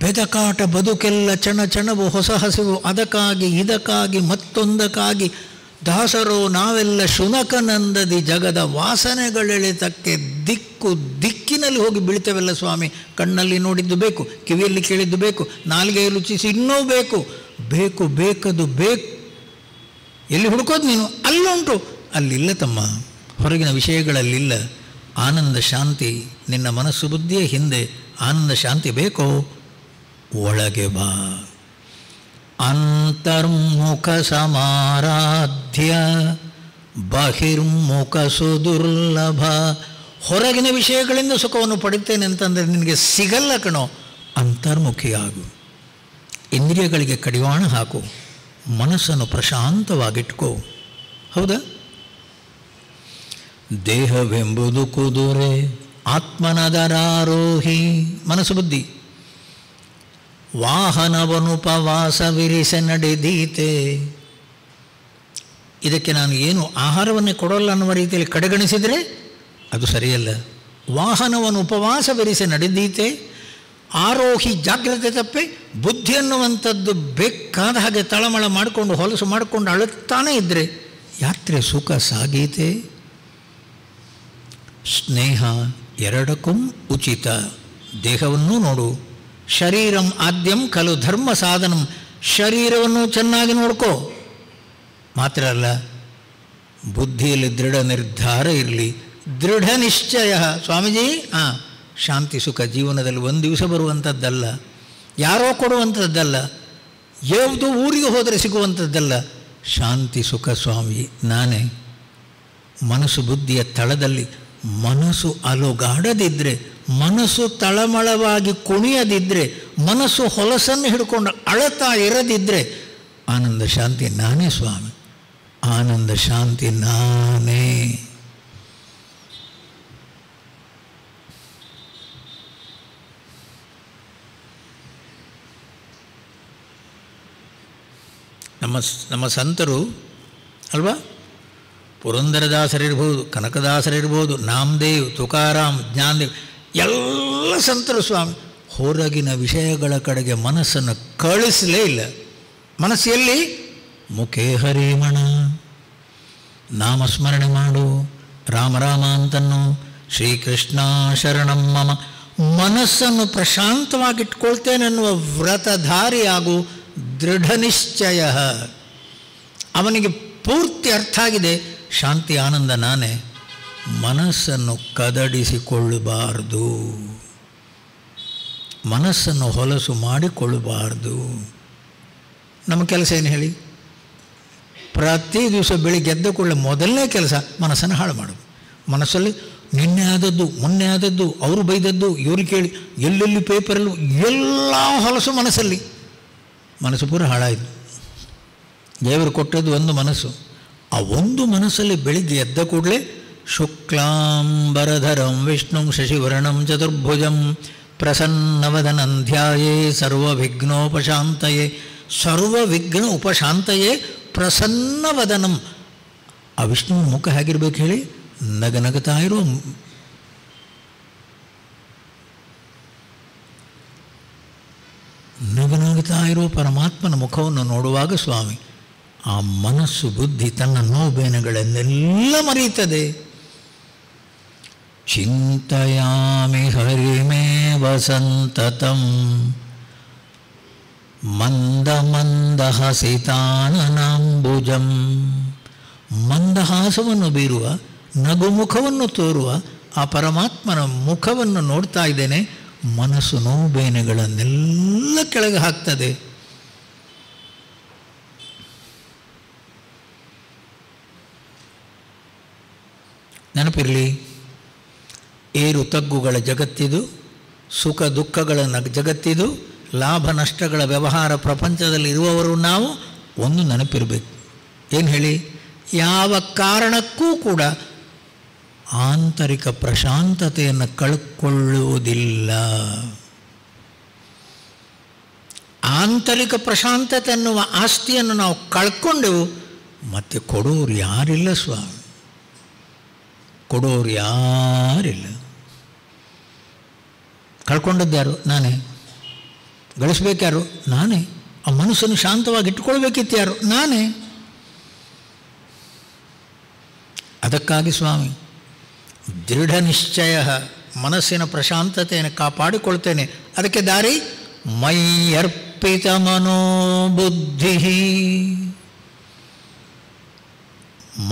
ಬೆದಕಾಟ ಬದುಕೆಲ್ಲ ಚಣವು ಹೊಸ ಹಸಿವು, ಅದಕ್ಕಾಗಿ ಇದಕ್ಕಾಗಿ ಮತ್ತೊಂದಕ್ಕಾಗಿ ದಾಸರೋ ನಾವೆಲ್ಲ ಶುನಕನಂದದಿ ಜಗದ ವಾಸನೆಗಳೆಳೆತಕ್ಕೆ ದಿಕ್ಕಿನಲ್ಲಿ ಹೋಗಿ ಬೀಳ್ತೇವಲ್ಲ ಸ್ವಾಮಿ. ಕಣ್ಣಲ್ಲಿ ನೋಡಿದ್ದು ಬೇಕು, ಕಿವಿಯಲ್ಲಿ ಕೇಳಿದ್ದು ಬೇಕು, ನಾಲಿಗೆಯಲ್ಲಿ ರುಚಿಸಿ ಇನ್ನೂ ಬೇಕು, ಬೇಕದು ಬೇಕು. ಎಲ್ಲಿ ಹುಡುಕೋದು ನೀನು? ಅಲ್ಲುಂಟು. ಅಲ್ಲಿಲ್ಲ ತಮ್ಮ, ಹೊರಗಿನ ವಿಷಯಗಳಲ್ಲಿಲ್ಲ. ಆನಂದ ಶಾಂತಿ ನಿನ್ನ ಮನಸ್ಸು ಬುದ್ಧಿಯ ಹಿಂದೆ. ಆನಂದ ಶಾಂತಿ ಬೇಕೋ? ಒಳಗೆ ಬಾ. ಅಂತರ್ಮುಖ ಸಮಾರಾಧ್ಯ ಬಹಿರ್ಮುಖ ಸುದುರ್ಲಭ. ಹೊರಗಿನ ವಿಷಯಗಳಿಂದ ಸುಖವನ್ನು ಪಡಿತೇನೆ ಅಂತಂದರೆ ನಿನಗೆ ಸಿಗಲ್ಲ ಕಣೋ. ಅಂತರ್ಮುಖಿಯಾಗು, ಇಂದ್ರಿಯಗಳಿಗೆ ಕಡಿವಾಣ ಹಾಕು, ಮನಸ್ಸನ್ನು ಪ್ರಶಾಂತವಾಗಿಟ್ಕೋ. ಹೌದಾ? ದೇಹವೆಂಬುದು ಕುದುರೆ, ಆತ್ಮನದರಾರೋಹಿ ಮನಸ್ಸು ಬುದ್ಧಿ. ವಾಹನವನುಪವಾಸವಿರಿಸೆ ನಡೆದೀತೆ. ಇದಕ್ಕೆ ನಾನು ಏನು ಆಹಾರವನ್ನೇ ಕೊಡೋಲ್ಲ ಅನ್ನುವ ರೀತಿಯಲ್ಲಿ ಕಡೆಗಣಿಸಿದರೆ ಅದು ಸರಿಯಲ್ಲ. ವಾಹನವನ್ನು ಉಪವಾಸವಿರಿಸೆ ನಡೆದೀತೆ. ಆರೋಹಿ ಜಾಗ್ರತೆ ತಪ್ಪಿ ಬುದ್ಧಿ ಅನ್ನುವಂಥದ್ದು ಬೇಕಾದ ಹಾಗೆ ತಳಮಳ ಮಾಡಿಕೊಂಡು ಹೊಲಸು ಮಾಡಿಕೊಂಡು ಅಳುತ್ತಾನೇ ಇದ್ದರೆ ಯಾತ್ರೆ ಸುಖ ಸಾಗೀತೆ. ಸ್ನೇಹ ಎರಡಕ್ಕೂ ಉಚಿತ. ದೇಹವನ್ನು ನೋಡು. ಶರೀರಂ ಆದ್ಯಂ ಖಲು ಧರ್ಮ ಸಾಧನಂ. ಶರೀರವನ್ನು ಚೆನ್ನಾಗಿ ನೋಡ್ಕೋ. ಮಾತ್ರ ಅಲ್ಲ, ಬುದ್ಧಿಯಲ್ಲಿ ದೃಢ ನಿರ್ಧಾರ ಇರಲಿ, ದೃಢ ನಿಶ್ಚಯ. ಸ್ವಾಮೀಜಿ, ಶಾಂತಿ ಸುಖ ಜೀವನದಲ್ಲಿ ಒಂದು ದಿವಸ ಬರುವಂಥದ್ದಲ್ಲ, ಯಾರೋ ಕೊಡುವಂಥದ್ದಲ್ಲ, ಯಾವುದು ಊರಿಗೆ ಹೋದರೆ ಸಿಗುವಂಥದ್ದಲ್ಲ. ಶಾಂತಿ ಸುಖ ಸ್ವಾಮಿ ನಾನೇ. ಮನಸ್ಸು ಬುದ್ಧಿಯ ತಳದಲ್ಲಿ ಮನಸ್ಸು ಅಲುಗಾಡದಿದ್ದರೆ, ಮನಸ್ಸು ತಳಮಳವಾಗಿ ಕುಣಿಯದಿದ್ದರೆ, ಮನಸ್ಸು ಹೊಲಸನ್ನು ಹಿಡ್ಕೊಂಡು ಅಳತಾ ಇರದಿದ್ದರೆ ಆನಂದ ಶಾಂತಿ ನಾನೇ ಸ್ವಾಮಿ. ಆನಂದ ಶಾಂತಿ ನಾನೇ. ನಮ್ಮ ಸಂತರು ಅಲ್ವಾ, ಪುರಂದರದಾಸರಿರ್ಬೋದು, ಕನಕದಾಸರಿರ್ಬೋದು, ನಾಮದೇವ್, ತುಕಾರಾಮ್, ಜ್ಞಾನದೇವ್, ಎಲ್ಲ ಸಂತರು ಸ್ವಾಮಿ ಹೊರಗಿನ ವಿಷಯಗಳ ಕಡೆಗೆ ಮನಸ್ಸನ್ನು ಕಳಿಸಲೇ ಇಲ್ಲ. ಮನಸ್ಸು ಎಲ್ಲಿ? ಮುಖೇ ಹರಿಮಣ, ನಾಮಸ್ಮರಣೆ ಮಾಡು, ರಾಮ ರಾಮ ಅಂತನ್ನು, ಶ್ರೀಕೃಷ್ಣ ಶರಣಂ ಮಮ. ಮನಸ್ಸನ್ನು ಪ್ರಶಾಂತವಾಗಿಟ್ಕೊಳ್ತೇನೆನ್ನುವ ವ್ರತಧಾರಿಯಾಗು. ದೃಢ ನಿಶ್ಚಯ. ಅವನಿಗೆ ಪೂರ್ತಿ ಅರ್ಥ ಆಗಿದೆ, ಶಾಂತಿ ಆನಂದ ನಾನೇ. ಮನಸ್ಸನ್ನು ಕದಡಿಸಿಕೊಳ್ಳಬಾರದು, ಮನಸ್ಸನ್ನು ಹೊಲಸು ಮಾಡಿಕೊಳ್ಳಬಾರ್ದು. ನಮ್ಮ ಕೆಲಸ ಏನು ಹೇಳಿ? ಪ್ರತಿ ದಿವಸ ಬೆಳಿಗ್ಗೆ ಎದ್ದ ಕೂಡಲೇ ಮೊದಲನೇ ಕೆಲಸ ಮನಸ್ಸನ್ನು ಹಾಳು ಮಾಡೋದು. ಮನಸ್ಸಲ್ಲಿ ನಿನ್ನೆ ಆದದ್ದು, ಮೊನ್ನೆ ಆದದ್ದು, ಅವರು ಬೈದದ್ದು, ಇವರು ಕೇಳಿ, ಎಲ್ಲೆಲ್ಲಿ ಪೇಪರಲ್ಲೂ ಎಲ್ಲ ಹೊಲಸು ಮನಸ್ಸಲ್ಲಿ. ಮನಸ್ಸು ಪೂರ ಹಾಳಾಯಿತು. ದೇವರು ಕೊಟ್ಟದ್ದು ಒಂದು ಮನಸ್ಸು. ಆ ಒಂದು ಮನಸ್ಸಲ್ಲಿ ಬೆಳಿಗ್ಗೆ ಎದ್ದ ಕೂಡಲೇ ಶುಕ್ಲಾಂಬರಧರಂ ವಿಷ್ಣುಂ ಶಶಿವರ್ಣಂ ಚತುರ್ಭುಜಂ ಪ್ರಸನ್ನವದನಂ ಧ್ಯಾಯೇ ಸರ್ವವಿಘ್ನೋಪಶಾಂತಯೇ. ಸರ್ವವಿಘ್ನ ಉಪಶಾಂತಯೇ ಪ್ರಸನ್ನವದನಂ. ಆ ವಿಷ್ಣುವಿನ ಮುಖ ಹೇಗಿರ್ಬೇಕು ಹೇಳಿ? ನಗನಗುತ್ತಾ ಇರೋ, ನಗನಗುತ್ತಾ ಇರೋ ಪರಮಾತ್ಮನ ಮುಖವನ್ನು ನೋಡುವಾಗ ಸ್ವಾಮಿ ಆ ಮನಸ್ಸು ಬುದ್ಧಿ ತನ್ನ ನೋಬೇನೆಗಳನ್ನೆಲ್ಲ ಮರೆಯುತ್ತದೆ. ಚಿಂತಯಾಮಿ ಹರಿಮೇವ ಸಂತತಂ ಮಂದ ಮಂದಹಸಿತಾನನಾಂಬುಜಂ. ಮಂದಹಾಸವನ್ನು ಬೀರುವ, ನಗುಮುಖವನ್ನು ತೋರುವ ಆ ಪರಮಾತ್ಮನ ಮುಖವನ್ನು ನೋಡ್ತಾ ಇದ್ದೇನೆ. ಮನಸ್ಸು ನೋಬೇನೆಗಳನ್ನೆಲ್ಲ ಕೆಳಗೆ ಹಾಕ್ತದೆ. ನೆನಪಿರಲಿ, ಏರು ತಗ್ಗುಗಳ ಜಗತ್ತಿದು, ಸುಖ ದುಃಖಗಳ ಜಗತ್ತಿದು, ಲಾಭ ನಷ್ಟಗಳ ವ್ಯವಹಾರ ಪ್ರಪಂಚದಲ್ಲಿ ಇರುವವರು ನಾವು. ಒಂದು ನೆನಪಿರಬೇಕು, ಏನು ಹೇಳಿ? ಯಾವ ಕಾರಣಕ್ಕೂ ಕೂಡ ಆಂತರಿಕ ಪ್ರಶಾಂತತೆಯನ್ನು ಕಳ್ಕೊಳ್ಳುವುದಿಲ್ಲ. ಆಂತರಿಕ ಪ್ರಶಾಂತತೆ ಅನ್ನುವ ಆಸ್ತಿಯನ್ನು ನಾವು ಕಳ್ಕೊಂಡೆವು, ಮತ್ತೆ ಕೊಡೋರು ಯಾರಿಲ್ಲ ಸ್ವಾಮಿ, ಕೊಡೋರು ಯಾರಿಲ್ಲ. ಕಳ್ಕೊಂಡದ್ಯಾರು? ನಾನೇ. ಗಳಿಸ್ಬೇಕ್ಯಾರು? ನಾನೇ. ಆ ಮನಸ್ಸನ್ನು ಶಾಂತವಾಗಿ ಇಟ್ಕೊಳ್ಬೇಕಿತ್ತು ಯಾರು? ನಾನೇ. ಅದಕ್ಕಾಗಿ ಸ್ವಾಮಿ ದೃಢ ನಿಶ್ಚಯ, ಮನಸ್ಸಿನ ಪ್ರಶಾಂತತೆಯನ್ನು ಕಾಪಾಡಿಕೊಳ್ತೇನೆ. ಅದಕ್ಕೆ ದಾರಿ ಮಯ್ಯರ್ಪಿತ ಮನೋಬುದ್ಧಿ.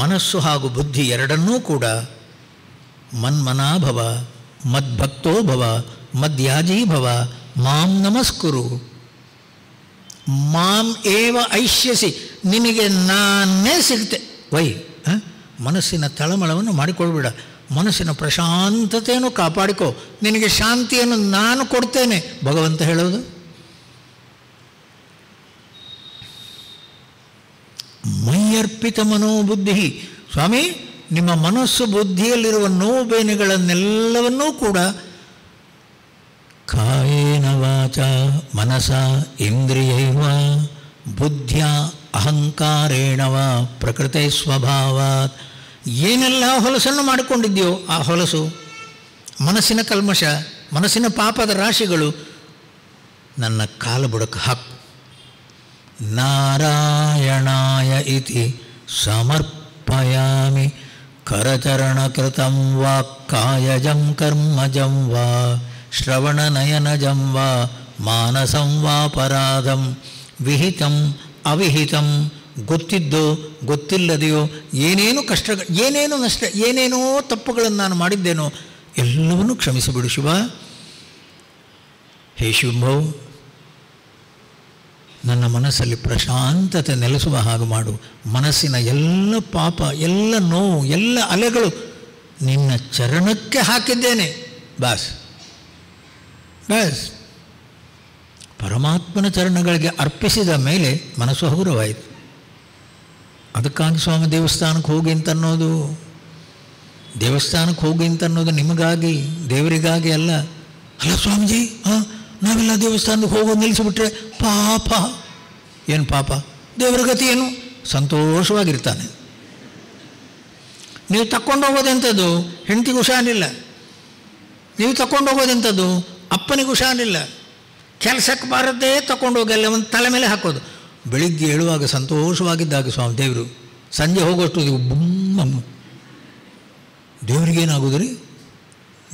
ಮನಸ್ಸು ಹಾಗೂ ಬುದ್ಧಿ ಎರಡನ್ನೂ ಕೂಡ ಮನ್ಮನಾಭವ, ಮದ್ಭಕ್ತೋ ಭವ, ಮದ್ಯಾಜೀ ಭವ, ಮಾಂ ನಮಸ್ಕುರು, ಮಾಂ ಏವ ಐಷ್ಯಸಿ, ನಿನಗೆ ನಾನೇ ಸಿಗ್ತೆ. ವೈ ಮನಸ್ಸಿನ ತಳಮಳವನ್ನು ಮಾಡಿಕೊಳ್ಬೇಡ, ಮನಸ್ಸಿನ ಪ್ರಶಾಂತತೆಯನ್ನು ಕಾಪಾಡಿಕೋ, ನಿನಗೆ ಶಾಂತಿಯನ್ನು ನಾನು ಕೊಡ್ತೇನೆ ಭಗವಂತ ಹೇಳೋದು. ಮೈಯರ್ಪಿತ ಮನೋಬುದ್ಧಿ. ಸ್ವಾಮಿ, ನಿಮ್ಮ ಮನಸ್ಸು ಬುದ್ಧಿಯಲ್ಲಿರುವ ನೋವು ಬೇನೆಗಳನ್ನೆಲ್ಲವನ್ನೂ ಕೂಡ ಕಾಯೇನ ವಾಚ ಮನಸ ಇಂದ್ರಿಯೈವ ಬುದ್ಧಿಯ ಅಹಂಕಾರೇಣವ ಪ್ರಕೃತಿ ಸ್ವಭಾವಾತ್. ಏನೆಲ್ಲ ಹೊಲಸನ್ನು ಮಾಡಿಕೊಂಡಿದೆಯೋ ಆ ಹೊಲಸು, ಮನಸ್ಸಿನ ಕಲ್ಮಶ, ಮನಸ್ಸಿನ ಪಾಪದ ರಾಶಿಗಳು ನನ್ನ ಕಾಲು ಬುಡಕ್ಕೆ ಹಾಕು. ನಾರಾಯಣಾಯ ಇತಿ ಸಮರ್ಪಯಾಮಿ ಕರಚರಣಕೃತಂ ವಾ ಕಾಯಜಂ ಕರ್ಮಜಂ ವಾ ಶ್ರವಣನಯನಜಂ ವಾ ಮಾನಸಂ ವಾ ಪರಾಧಂ ವಿಹಿತಂ ಅವಿಹಿತಂ, ಗೊತ್ತಿದ್ದೋ ಗೊತ್ತಿಲ್ಲದೆಯೋ ಏನೇನು ಕಷ್ಟ, ಏನೇನು ನಷ್ಟ, ಏನೇನೋ ತಪ್ಪುಗಳನ್ನು ನಾನು ಮಾಡಿದ್ದೇನೋ ಎಲ್ಲವನ್ನೂ ಕ್ಷಮಿಸಿಬಿಡು ಶಿವ. ಹೇ ಶಿವಂಭೋ, ನನ್ನ ಮನಸ್ಸಲ್ಲಿ ಪ್ರಶಾಂತತೆ ನೆಲೆಸುವ ಹಾಗೆ ಮಾಡು. ಮನಸ್ಸಿನ ಎಲ್ಲ ಪಾಪ, ಎಲ್ಲ ನೋವು, ಎಲ್ಲ ಅಲೆಗಳು ನಿನ್ನ ಚರಣಕ್ಕೆ ಹಾಕಿದ್ದೇನೆ. ಬಾಸ್ ಬಾಸ್ ಪರಮಾತ್ಮನ ಚರಣಗಳಿಗೆ ಅರ್ಪಿಸಿದ ಮೇಲೆ ಮನಸ್ಸು ಹಗುರವಾಯಿತು. ಅದಕ್ಕಾಗಿ ಸ್ವಾಮಿ ದೇವಸ್ಥಾನಕ್ಕೆ ಹೋಗಿ ಅಂತನ್ನೋದು, ದೇವಸ್ಥಾನಕ್ಕೆ ಹೋಗಿ ಅಂತನ್ನೋದು ನಿಮಗಾಗಿ, ದೇವರಿಗಾಗಿ ಅಲ್ಲ. ಅಲ್ಲ ಸ್ವಾಮೀಜಿ, ನಾವೆಲ್ಲ ದೇವಸ್ಥಾನಕ್ಕೆ ಹೋಗೋದು ನಿಲ್ಲಿಸಿಬಿಟ್ರೆ ಪಾಪ. ಏನು ಪಾಪ? ದೇವರ ಗತಿ ಏನು? ಸಂತೋಷವಾಗಿರ್ತಾನೆ. ನೀವು ತಕ್ಕೊಂಡು ಹೋಗೋದೆಂಥದ್ದು? ಹೆಂಡತಿಗೆ ಹುಷಾರಿಲ್ಲ. ನೀವು ತಕ್ಕೊಂಡು ಹೋಗೋದೆಂಥದ್ದು? ಅಪ್ಪನಿಗೆ ಹುಷಾರಿಲ್ಲ. ಕೆಲಸಕ್ಕೆ ಬಾರದ್ದೇ ತಗೊಂಡೋಗಿ ಎಲ್ಲ ಒಂದು ತಲೆ ಮೇಲೆ ಹಾಕೋದು. ಬೆಳಿಗ್ಗೆ ಹೇಳುವಾಗ ಸಂತೋಷವಾಗಿದ್ದಾಗ ಸ್ವಾಮಿ ದೇವರು, ಸಂಜೆ ಹೋಗೋಷ್ಟು ಬುಮ್ಮಮ್ಮ. ದೇವರಿಗೇನಾಗೋದು ರೀ?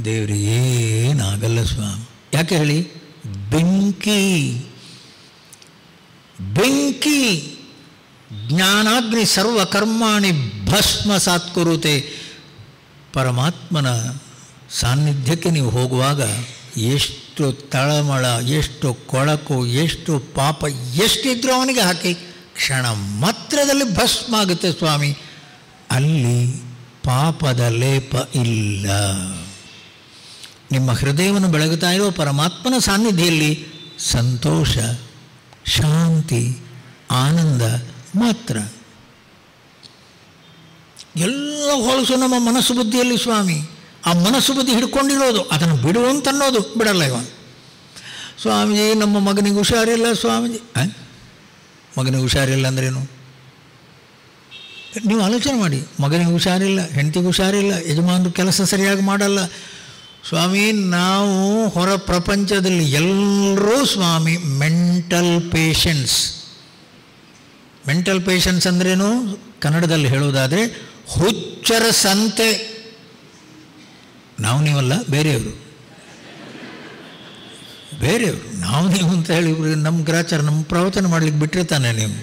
ದೇವರಿಗೇನಾಗಲ್ಲ ಸ್ವಾಮಿ. ಯಾಕೆ ಹೇಳಿ? ಬೆಂಕಿ ಬೆಂಕಿ. ಜ್ಞಾನಾಗ್ನಿ ಸರ್ವಕರ್ಮಾಣಿ ಭಸ್ಮ ಸಾತ್ಕುರುತೆ. ಪರಮಾತ್ಮನ ಸಾನ್ನಿಧ್ಯಕ್ಕೆ ನೀವು ಹೋಗುವಾಗ ಎಷ್ಟು ತಳಮಳ, ಎಷ್ಟು ಕೊಳಕು, ಎಷ್ಟು ಪಾಪ ಎಷ್ಟಿದ್ರೂ ಅವನಿಗೆ ಹಾಕಿ ಕ್ಷಣ ಮಾತ್ರದಲ್ಲಿ ಭಸ್ಮ ಆಗುತ್ತೆ ಸ್ವಾಮಿ. ಅಲ್ಲಿ ಪಾಪದ ಲೇಪ ಇಲ್ಲ. ನಿಮ್ಮ ಹೃದಯವನ್ನು ಬೆಳಗುತ್ತಾ ಇರುವ ಪರಮಾತ್ಮನ ಸಾನ್ನಿಧ್ಯದಲ್ಲಿ ಸಂತೋಷ, ಶಾಂತಿ, ಆನಂದ ಮಾತ್ರ. ಎಲ್ಲ ಹೊಲಸು ನಮ್ಮ ಮನಸ್ಸು ಬುದ್ಧಿಯಲ್ಲಿ ಸ್ವಾಮಿ. ಆ ಮನಸ್ಸು ಬುದ್ಧಿ ಹಿಡ್ಕೊಂಡಿರೋದು, ಅದನ್ನು ಬಿಡುವಂತನ್ನೋದು ಬಿಡಲ್ಲ ಇವ. ಸ್ವಾಮೀಜಿ ನಮ್ಮ ಮಗನಿಗೆ ಹುಷಾರಿಲ್ಲ ಸ್ವಾಮೀಜಿ. ಮಗನಿಗೆ ಹುಷಾರಿಲ್ಲ ಅಂದ್ರೇನು? ನೀವು ಆಲೋಚನೆ ಮಾಡಿ. ಮಗನಿಗೆ ಹುಷಾರಿಲ್ಲ, ಹೆಂಡತಿಗೆ ಹುಷಾರಿಲ್ಲ, ಯಜಮಾನರು ಕೆಲಸ ಸರಿಯಾಗಿ ಮಾಡಲ್ಲ. ಸ್ವಾಮಿ, ನಾವು ಹೊರ ಪ್ರಪಂಚದಲ್ಲಿ ಎಲ್ಲರೂ ಸ್ವಾಮಿ ಮೆಂಟಲ್ ಪೇಷಂಟ್ಸ್. ಮೆಂಟಲ್ ಪೇಷಂಟ್ಸ್ ಅಂದ್ರೇನು? ಕನ್ನಡದಲ್ಲಿ ಹೇಳೋದಾದರೆ ಹುಚ್ಚರ ಸಂತೆ. ನಾವು ನೀವಲ್ಲ, ಬೇರೆಯವರು. ಬೇರೆಯವರು ನಾವು ನೀವು ಅಂತ ಹೇಳಿ ನಮ್ಮ ಗ್ರಾಚಾರ, ನಮ್ಮ ಪ್ರವಚನ ಮಾಡಲಿಕ್ಕೆ ಬಿಟ್ಟಿರ್ತಾನೆ ನೀವು.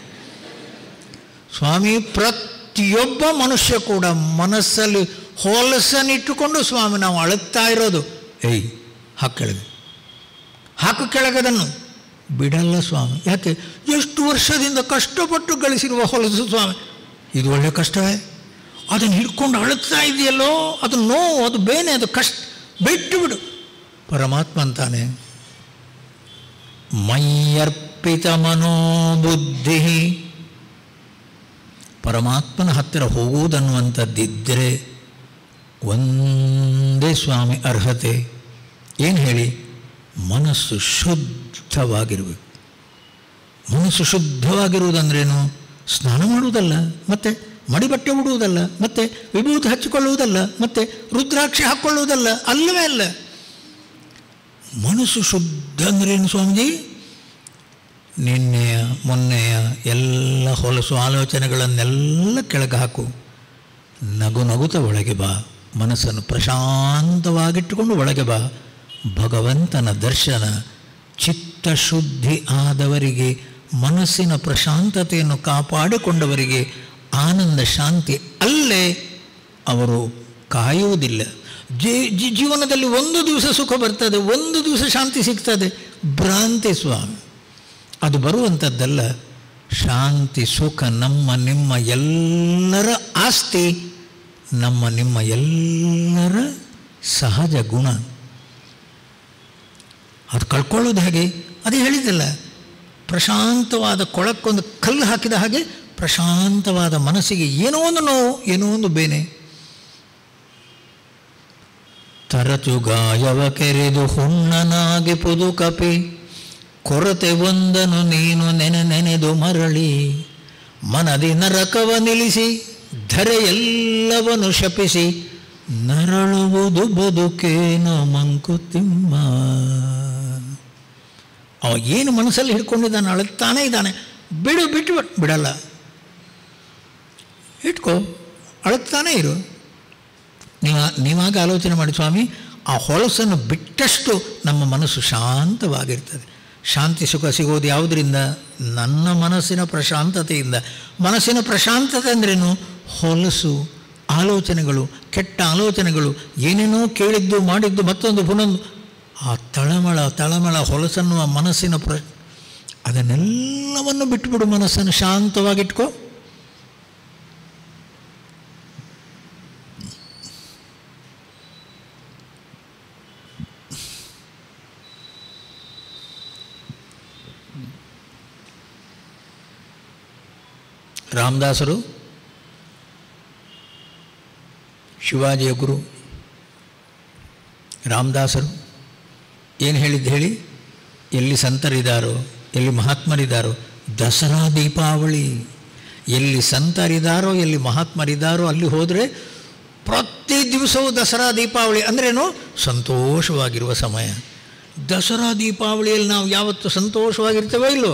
ಸ್ವಾಮಿ, ಪ್ರತಿಯೊಬ್ಬ ಮನುಷ್ಯ ಕೂಡ ಮನಸ್ಸಲ್ಲಿ ಹೊಲಸನ್ನಿಟ್ಟುಕೊಂಡು ಸ್ವಾಮಿ ನಾವು ಅಳುತ್ತಾ ಇರೋದು. ಏಯ್ ಹಾಕು ಕೆಳಗೆ, ಹಾಕು ಕೆಳಗದನ್ನು ಬಿಡಲ್ಲ ಸ್ವಾಮಿ. ಯಾಕೆ? ಎಷ್ಟು ವರ್ಷದಿಂದ ಕಷ್ಟಪಟ್ಟು ಗಳಿಸಿರುವ ಹೊಲಸು ಸ್ವಾಮಿ. ಇದು ಒಳ್ಳೆಯ ಕಷ್ಟವೇ? ಅದನ್ನು ಹಿಡ್ಕೊಂಡು ಅಳುತ್ತಾ ಇದೆಯಲ್ಲೋ, ಅದು ನೋವು, ಅದು ಬೇನೆ, ಅದು ಕಷ್ಟ, ಬಿಟ್ಟು ಬಿಡು. ಪರಮಾತ್ಮ ಅಂತಾನೆ, ಮಯ್ಯರ್ಪಿತ ಮನೋಬುದ್ಧಿ. ಪರಮಾತ್ಮನ ಹತ್ತಿರ ಹೋಗುವುದನ್ನುವಂಥದ್ದಿದ್ದರೆ ಒಂದೇ ಸ್ವಾಮಿ ಅರ್ಹತೆ. ಏನು ಹೇಳಿ? ಮನಸ್ಸು ಶುದ್ಧವಾಗಿರಬೇಕು. ಮನಸ್ಸು ಶುದ್ಧವಾಗಿರುವುದಂದ್ರೇನು? ಸ್ನಾನ ಮಾಡುವುದಲ್ಲ, ಮತ್ತು ಮಡಿಬಟ್ಟೆ ಉಡುವುದಲ್ಲ, ಮತ್ತು ವಿಭೂತಿ ಹಚ್ಚಿಕೊಳ್ಳುವುದಲ್ಲ, ಮತ್ತು ರುದ್ರಾಕ್ಷಿ ಹಾಕ್ಕೊಳ್ಳುವುದಲ್ಲ, ಅಲ್ಲವೇ ಅಲ್ಲ. ಮನಸ್ಸು ಶುದ್ಧ ಅಂದ್ರೇನು ಸ್ವಾಮೀಜಿ? ನಿನ್ನೆಯ ಮೊನ್ನೆಯ ಎಲ್ಲ ಹೊಲಸು ಆಲೋಚನೆಗಳನ್ನೆಲ್ಲ ಕೆಳಗೆ ಹಾಕು. ನಗು ನಗುತ್ತ ಒಳಗೆ ಬಾ, ಮನಸ್ಸನ್ನು ಪ್ರಶಾಂತವಾಗಿಟ್ಟುಕೊಂಡು ಒಳಗೆ ಬಾ. ಭಗವಂತನ ದರ್ಶನ, ಚಿತ್ತಶುದ್ಧಿ ಆದವರಿಗೆ, ಮನಸ್ಸಿನ ಪ್ರಶಾಂತತೆಯನ್ನು ಕಾಪಾಡಿಕೊಂಡವರಿಗೆ ಆನಂದ ಶಾಂತಿ ಅಲ್ಲೇ ಅವರು ಕಾಯುವುದಿಲ್ಲ. ಜೀವನದಲ್ಲಿ ಒಂದು ದಿವಸ ಸುಖ ಬರ್ತದೆ, ಒಂದು ದಿವಸ ಶಾಂತಿ ಸಿಗ್ತದೆ, ಭ್ರಾಂತಿ ಸ್ವಾಮಿ. ಅದು ಬರುವಂಥದ್ದಲ್ಲ. ಶಾಂತಿ ಸುಖ ನಮ್ಮ ನಿಮ್ಮ ಎಲ್ಲರ ಆಸ್ತಿ, ನಮ್ಮ ನಿಮ್ಮ ಎಲ್ಲರ ಸಹಜ ಗುಣ. ಅದು ಕಳ್ಕೊಳ್ಳೋದು ಹೇಗೆ? ಅದೇ ಹೇಳಿದ್ದಲ್ಲ, ಪ್ರಶಾಂತವಾದ ಕೊಳಕ್ಕೊಂದು ಕಲ್ಲು ಹಾಕಿದ ಹಾಗೆ ಪ್ರಶಾಂತವಾದ ಮನಸ್ಸಿಗೆ ಏನೋ ಒಂದು ನೋವು, ಏನೋ ಒಂದು ಬೇನೆ. ತರಚು ಗಾಯವ ಕೆರೆದು ಹುಣ್ಣನಾಗಿ ಪುದು ಕಪಿ, ಕೊರತೆ ಒಂದನು ನೀನು ನೆನೆದು ಮರಳಿ, ಮನದಿ ನರಕವ ನಿಲ್ಲಿಸಿ ಧರೆಯೆಲ್ಲವನು ಶಪಿಸಿ, ನರಳುವುದು ಬದುಕೇನೋ ಮಂಕುತಿಮ್ಮ. ಅವ ಏನು ಮನಸ್ಸಲ್ಲಿ ಹಿಡ್ಕೊಂಡಿದ್ದಾನೆ, ಅಳುತ್ತಾನೇ ಇದ್ದಾನೆ. ಬಿಟ್ಟು ಬಿಡಲ್ಲ, ಇಟ್ಕೋ, ಅಳುತ್ತಾನೇ ಇರು. ನೀವಾಗ ಆಲೋಚನೆ ಮಾಡಿ ಸ್ವಾಮಿ, ಆ ಹೊಲಸನ್ನು ಬಿಟ್ಟಷ್ಟು ನಮ್ಮ ಮನಸ್ಸು ಶಾಂತವಾಗಿರ್ತದೆ. ಶಾಂತಿ ಸುಖ ಸಿಗೋದು ಯಾವುದರಿಂದ? ನನ್ನ ಮನಸ್ಸಿನ ಪ್ರಶಾಂತತೆಯಿಂದ. ಮನಸ್ಸಿನ ಪ್ರಶಾಂತತೆ ಅಂದ್ರೇನು? ಹೊಲಸು ಆಲೋಚನೆಗಳು, ಕೆಟ್ಟ ಆಲೋಚನೆಗಳು, ಏನೇನೋ ಕೇಳಿದ್ದು ಮಾಡಿದ್ದು ಮತ್ತೊಂದು ಪುನೊಂದು, ಆ ತಳಮಳ ಹೊಲಸನ್ನು ಆ ಮನಸ್ಸಿನ ಅದನ್ನೆಲ್ಲವನ್ನು ಬಿಟ್ಟುಬಿಡು. ಮನಸ್ಸನ್ನು ಶಾಂತವಾಗಿಟ್ಕೋ. ರಾಮದಾಸರು ಶಿವಾಜಿಯ ಗುರು ರಾಮದಾಸರು ಏನು ಹೇಳಿದ್ದು ಹೇಳಿ? ಎಲ್ಲಿ ಸಂತರಿದ್ದಾರೋ, ಎಲ್ಲಿ ಮಹಾತ್ಮರಿದ್ದಾರೋ, ದಸರಾ ದೀಪಾವಳಿ, ಎಲ್ಲಿ ಸಂತರಿದ್ದಾರೋ, ಎಲ್ಲಿ ಮಹಾತ್ಮರಿದ್ದಾರೋ ಅಲ್ಲಿ ಹೋದರೆ ಪ್ರತಿ ದಿವಸವೂ ದಸರಾ ದೀಪಾವಳಿ. ಅಂದ್ರೇನು? ಸಂತೋಷವಾಗಿರುವ ಸಮಯ. ದಸರಾ ದೀಪಾವಳಿಯಲ್ಲಿ ನಾವು ಯಾವತ್ತು ಸಂತೋಷವಾಗಿರ್ತೇವೋ ಇಲ್ಲೋ?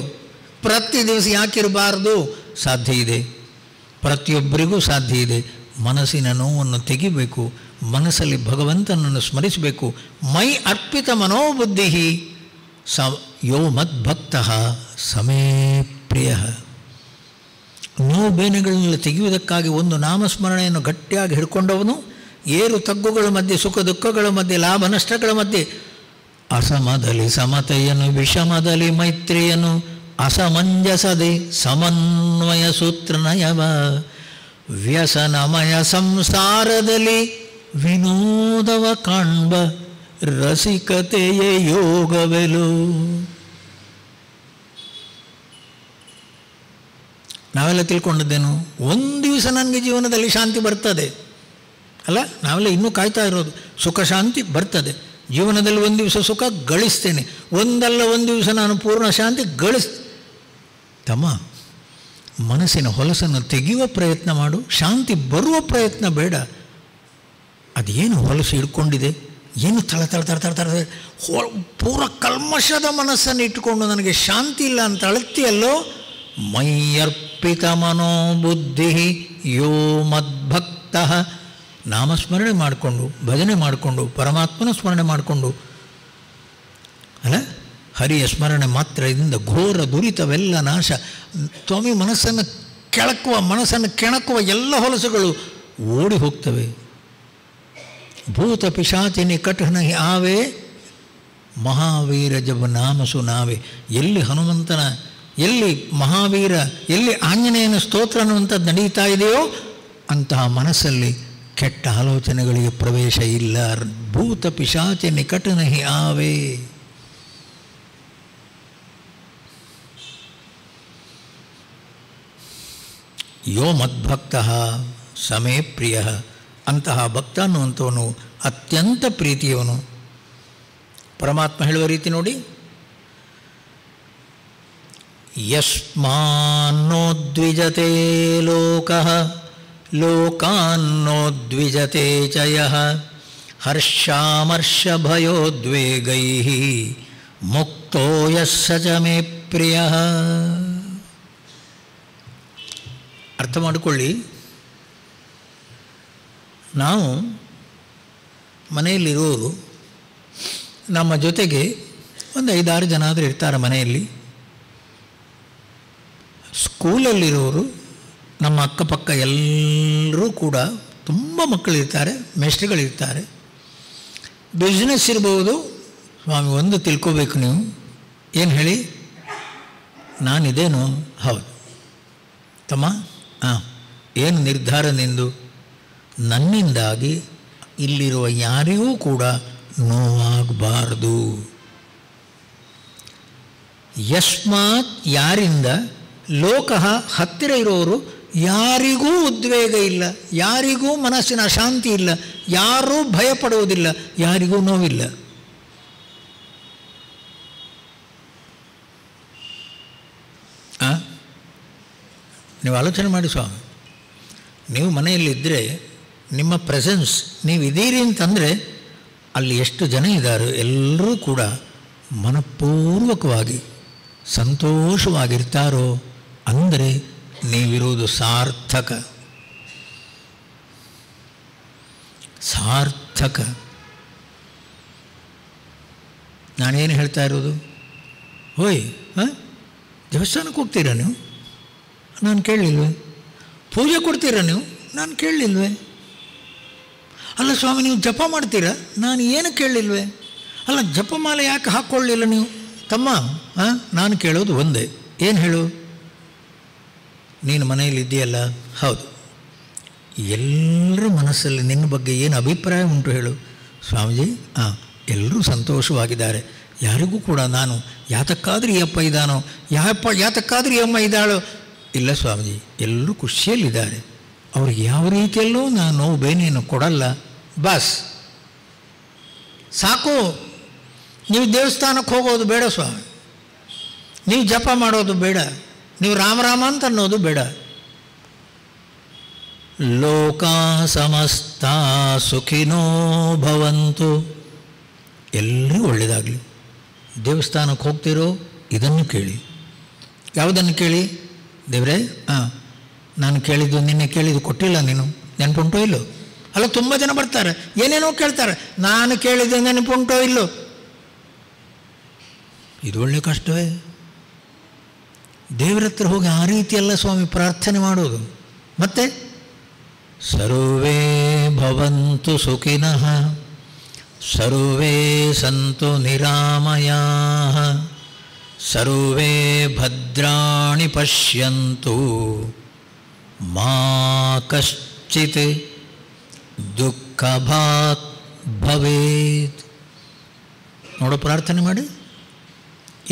ಪ್ರತಿ ದಿವಸ ಯಾಕಿರಬಾರ್ದು? ಸಾಧ್ಯ ಇದೆ, ಪ್ರತಿಯೊಬ್ಬರಿಗೂ ಸಾಧ್ಯ ಇದೆ. ಮನಸ್ಸಿನ ನೋವನ್ನು ತೆಗಿಬೇಕು, ಮನಸ್ಸಲ್ಲಿ ಭಗವಂತನನ್ನು ಸ್ಮರಿಸಬೇಕು. ಮೈ ಅರ್ಪಿತ ಮನೋಬುದ್ಧಿ ಯೋ ಮದ್ಭಕ್ತ ಸಮೇ ಪ್ರಿಯ. ನೋವು ಬೇನೆಗಳನ್ನೆಲ್ಲ ತೆಗೆಯುವುದಕ್ಕಾಗಿ ಒಂದು ನಾಮಸ್ಮರಣೆಯನ್ನು ಗಟ್ಟಿಯಾಗಿ ಹಿಡ್ಕೊಂಡವನು ಏರು ತಗ್ಗುಗಳ ಮಧ್ಯೆ, ಸುಖ ದುಃಖಗಳ ಮಧ್ಯೆ, ಲಾಭ ನಷ್ಟಗಳ ಮಧ್ಯೆ ಅಸಮದಲ್ಲಿ ಸಮತೆಯನ್ನು, ವಿಷಮದಲ್ಲಿ ಮೈತ್ರಿಯನ್ನು, ಅಸಮಂಜಸದೆ ಸಮನ್ವಯ ಸೂತ್ರ ನಯವ, ವ್ಯಸನಮಯ ಸಂಸಾರದಲ್ಲಿ ವಿನೋದವ ಕಾಣ್ಬ, ರಸಿಕತೆಯ ಯೋಗವೆಲು. ನಾವೆಲ್ಲ ತಿಳ್ಕೊಂಡಿದ್ದೇನು? ಒಂದು ದಿವಸ ನನಗೆ ಜೀವನದಲ್ಲಿ ಶಾಂತಿ ಬರ್ತದೆ ಅಲ್ಲ? ನಾವೆಲ್ಲ ಇನ್ನೂ ಕಾಯ್ತಾ ಇರೋದು. ಸುಖ ಶಾಂತಿ ಬರ್ತದೆ ಜೀವನದಲ್ಲಿ. ಒಂದು ದಿವಸ ಸುಖ ಗಳಿಸ್ತೇನೆ, ಒಂದಲ್ಲ ಒಂದು ದಿವಸ ನಾನು ಪೂರ್ಣ ಶಾಂತಿ ತಮ್ಮ, ಮನಸ್ಸಿನ ಹೊಲಸನ್ನು ತೆಗೆಯುವ ಪ್ರಯತ್ನ ಮಾಡು, ಶಾಂತಿ ಬರುವ ಪ್ರಯತ್ನ ಬೇಡ. ಅದೇನು ಹೊಲಸು ಹಿಡ್ಕೊಂಡಿದೆ, ಏನು ತಳ ಪೂರ ಕಲ್ಮಶದ ಮನಸ್ಸನ್ನು ಇಟ್ಟುಕೊಂಡು ನನಗೆ ಶಾಂತಿ ಇಲ್ಲ ಅಂತ ಅಳತಿಯಲ್ಲೋ. ಮೈಯರ್ಪಿತ ಮನೋಬುದ್ಧಿ ಯೋ ಮದ್ಭಕ್ತ. ನಾಮಸ್ಮರಣೆ ಮಾಡಿಕೊಂಡು, ಭಜನೆ ಮಾಡಿಕೊಂಡು, ಪರಮಾತ್ಮನ ಸ್ಮರಣೆ ಮಾಡಿಕೊಂಡು ಅಲ್ಲ, ಹರಿಯ ಸ್ಮರಣೆ ಮಾತ್ರ ಇದರಿಂದ ಘೋರ ದುರಿತವೆಲ್ಲ ನಾಶ. ಸ್ವಾಮಿ, ಮನಸ್ಸನ್ನು ಕೆಣಕುವ ಎಲ್ಲ ಹೊಲಸುಗಳು ಓಡಿ ಹೋಗ್ತವೆ. ಭೂತ ಪಿಶಾಚಿ ನಿಕಟ ನಹಿ ಆವೆ, ಮಹಾವೀರ ಜಬ ನಾಮ ಸುನಾವೆ. ಎಲ್ಲಿ ಹನುಮಂತನ, ಎಲ್ಲಿ ಮಹಾವೀರ, ಎಲ್ಲಿ ಆಂಜನೇಯನ ಸ್ತೋತ್ರ ಅನ್ನುವಂಥದ್ದು ನಡೀತಾ ಇದೆಯೋ ಅಂತಹ ಮನಸ್ಸಲ್ಲಿ ಕೆಟ್ಟ ಆಲೋಚನೆಗಳಿಗೆ ಪ್ರವೇಶ ಇಲ್ಲ. ಭೂತ ಪಿಶಾಚಿ ನಿಕಟ ನಹಿ ಆವೆ. ಯೋ ಮದ್ಭಕ್ತ ಸಮೇ ಪ್ರಿಯ. ಅಂತಹ ಭಕ್ತ ಅನ್ನುವಂಥವನು ಅತ್ಯಂತ ಪ್ರೀತಿಯವನು. ಪರಮಾತ್ಮ ಹೇಳುವ ರೀತಿ ನೋಡಿ, ಯಸ್ಮಾನ್ನೋದ್ವಿಜತೆ ಲೋಕಃ ಲೋಕಾನ್ನೋದ್ವಿಜತೆ ಚ ಯಃ ಹರ್ಷಾಮರ್ಷಭಯೋದ್ವೇಗೈಃ ಮುಕ್ತೋ ಯಸ್ಸ ಚ ಮೇ ಪ್ರಿಯಃ. ಅರ್ಥ ಮಾಡಿಕೊಳ್ಳಿ, ನಾವು ಮನೆಯಲ್ಲಿರೋರು ನಮ್ಮ ಜೊತೆಗೆ ಒಂದು 5-6 ಜನ ಆದರೂ ಇರ್ತಾರೆ ಮನೆಯಲ್ಲಿ. ಸ್ಕೂಲಲ್ಲಿರೋರು ನಮ್ಮ ಅಕ್ಕಪಕ್ಕ ಎಲ್ಲರೂ ಕೂಡ ತುಂಬ ಮಕ್ಕಳಿರ್ತಾರೆ, ಮೇಷ್ಟ್ರುಗಳಿರ್ತಾರೆ. ಬಿಸ್ನೆಸ್ ಇರ್ಬೋದು. ಸ್ವಾಮಿ ಒಂದು ತಿಳ್ಕೋಬೇಕು ನೀವು, ಏನು ಹೇಳಿ, ನಾನಿದೇನು? ಹೌದು ತಮ್ಮ, ಏನು ನಿರ್ಧಾರ ನಿಂದು? ನನ್ನಿಂದಾಗಿ ಇಲ್ಲಿರುವ ಯಾರಿಗೂ ಕೂಡ ನೋವಾಗಬಾರ್ದು. ಯಸ್ಮಾತ್ ಯಾರಿಂದ, ಲೋಕಃ ಹತ್ತಿರ ಇರೋರು ಯಾರಿಗೂ ಉದ್ವೇಗ ಇಲ್ಲ, ಯಾರಿಗೂ ಮನಸ್ಸಿನ ಅಶಾಂತಿ ಇಲ್ಲ, ಯಾರೂ ಭಯಪಡುವುದಿಲ್ಲ, ಯಾರಿಗೂ ನೋವಿಲ್ಲ. ನೀವು ಆಲೋಚನೆ ಮಾಡಿ ಸ್ವಾಮಿ, ನೀವು ಮನೆಯಲ್ಲಿದ್ದರೆ ನಿಮ್ಮ ಪ್ರೆಸೆನ್ಸ್, ನೀವು ಇದ್ದೀರಿ ಅಂತಂದರೆ ಅಲ್ಲಿ ಎಷ್ಟು ಜನ ಇದ್ದಾರೆ, ಎಲ್ಲರೂ ಕೂಡ ಮನಪೂರ್ವಕವಾಗಿ ಸಂತೋಷವಾಗಿರ್ತಾರೋ ಅಂದರೆ ನೀವಿರುವುದು ಸಾರ್ಥಕ. ಸಾರ್ಥಕ. ನಾನೇನು ಹೇಳ್ತಾ ಇರೋದು? ಹೋಯ್, ದೇವಸ್ಥಾನಕ್ಕೆ ಹೋಗ್ತೀರಾ ನೀವು? ನಾನು ಕೇಳಲಿಲ್ವೇ? ಪೂಜೆ ಕೊಡ್ತೀರಾ ನೀವು? ನಾನು ಕೇಳಲಿಲ್ವೇ? ಅಲ್ಲ ಸ್ವಾಮಿ, ನೀವು ಜಪ ಮಾಡ್ತೀರಾ? ನಾನು ಏನು ಕೇಳಲಿಲ್ವೇ? ಅಲ್ಲ, ಜಪಮಾಲೆ ಯಾಕೆ ಹಾಕ್ಕೊಳ್ಳಲಿಲ್ಲ ನೀವು? ತಮ್ಮ, ನಾನು ಕೇಳೋದು ಒಂದೇ, ಏನು ಹೇಳು? ನೀನು ಮನೆಯಲ್ಲಿದ್ದೀಯಲ್ಲ? ಹೌದು. ಎಲ್ಲರ ಮನಸ್ಸಲ್ಲಿ ನಿನ್ನ ಬಗ್ಗೆ ಏನು ಅಭಿಪ್ರಾಯ ಉಂಟು ಹೇಳು? ಸ್ವಾಮೀಜಿ, ಎಲ್ಲರೂ ಸಂತೋಷವಾಗಿದ್ದಾರೆ, ಯಾರಿಗೂ ಕೂಡ ನಾನು ಯಾತಕ್ಕಾದ್ರೂ ಈ ಅಪ್ಪ ಇದ್ದಾನೋ, ಯಾತಕ್ಕಾದ್ರೂ ಈ ಅಮ್ಮ ಇದ್ದಾಳೋ, ಇಲ್ಲ ಸ್ವಾಮೀಜಿ, ಎಲ್ಲರೂ ಖುಷಿಯಲ್ಲಿದ್ದಾರೆ, ಅವ್ರಿಗೆ ಯಾವ ರೀತಿಯಲ್ಲೂ ನಾನು ನೋವು ಬೇನೆಯನ್ನು ಕೊಡಲ್ಲ. ಬಸ್ ಸಾಕು. ನೀವು ದೇವಸ್ಥಾನಕ್ಕೆ ಹೋಗೋದು ಬೇಡ ಸ್ವಾಮಿ, ನೀವು ಜಪ ಮಾಡೋದು ಬೇಡ, ನೀವು ರಾಮ ಅಂತ ಅನ್ನೋದು ಬೇಡ. ಲೋಕಾ ಸಮಸ್ತ ಸುಖಿನೋ ಭವಂತು, ಎಲ್ಲರೂ ಒಳ್ಳೆಯದಾಗಲಿ. ದೇವಸ್ಥಾನಕ್ಕೆ ಹೋಗ್ತಿರೋ ಇದನ್ನು ಕೇಳಿ. ಯಾವುದನ್ನು ಕೇಳಿ? ದೇವರೇ, ನಾನು ಕೇಳಿದ್ದು, ನಿನ್ನೆ ಕೇಳಿದ್ದು ಕೊಟ್ಟಿಲ್ಲ, ನೀನು ನೆನಪುಂಟೋ ಇಲ್ಲೋ? ಅಲ್ಲ, ತುಂಬ ಜನ ಬರ್ತಾರೆ, ಏನೇನೋ ಕೇಳ್ತಾರೆ, ನಾನು ಕೇಳಿದ್ದು ನೆನಪುಂಟೋ ಇಲ್ಲೋ? ಇದು ಒಳ್ಳೆ ಕಷ್ಟವೇ. ದೇವರ ಹತ್ರ ಹೋಗಿ ಆ ರೀತಿಯಲ್ಲ ಸ್ವಾಮಿ ಪ್ರಾರ್ಥನೆ ಮಾಡೋದು. ಮತ್ತೆ ಸರ್ವೇ ಭವಂತು ಸುಖಿನಃ ಸರ್ವೇ ಸಂತು ನಿರಾಮಯಾಃ ಸರ್ವೇ ಭದ್ರಾಣಿ ಪಶ್ಯಂತು ಮಾ ಕಶ್ಚಿತ್ ದುಃಖಭಾಗ್ ಭವೇತ್. ನೋಡೋ, ಪ್ರಾರ್ಥನೆ ಮಾಡಿ.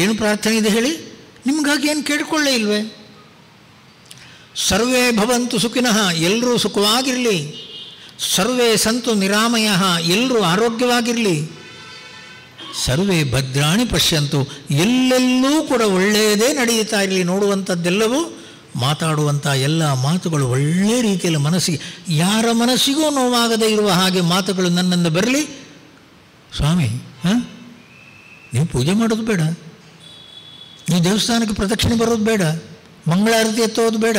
ಏನು ಪ್ರಾರ್ಥನೆ ಇದೆ ಹೇಳಿ? ನಿಮಗಾಗಿ ಏನು ಕೇಳಿಕೊಳ್ಳೇ ಇಲ್ವೇ? ಸರ್ವೇ ಭವಂತು ಸುಖಿನಃ, ಎಲ್ಲರೂ ಸುಖವಾಗಿರಲಿ. ಸರ್ವೇ ಸಂತು ನಿರಾಮಯಃ, ಎಲ್ಲರೂ ಆರೋಗ್ಯವಾಗಿರಲಿ. ಸರ್ವೇ ಭದ್ರಾಣಿ ಪಶ್ಯಂತು, ಎಲ್ಲೆಲ್ಲೂ ಕೂಡ ಒಳ್ಳೆಯದೇ ನಡೆಯುತ್ತಾ ಇರಲಿ. ನೋಡುವಂಥದ್ದೆಲ್ಲವೂ, ಮಾತಾಡುವಂಥ ಎಲ್ಲ ಮಾತುಗಳು ಒಳ್ಳೆಯ ರೀತಿಯಲ್ಲಿ ಮನಸ್ಸಿಗೆ, ಯಾರ ಮನಸ್ಸಿಗೂ ನೋವಾಗದೇ ಇರುವ ಹಾಗೆ ಮಾತುಗಳು ನನ್ನಿಂದ ಬರಲಿ. ಸ್ವಾಮಿ, ನೀವು ಪೂಜೆ ಮಾಡೋದು ಬೇಡ, ನೀವು ದೇವಸ್ಥಾನಕ್ಕೆ ಪ್ರದಕ್ಷಿಣೆ ಬರೋದು ಬೇಡ, ಮಂಗಳಾರತಿ ಎತ್ತೋದು ಬೇಡ.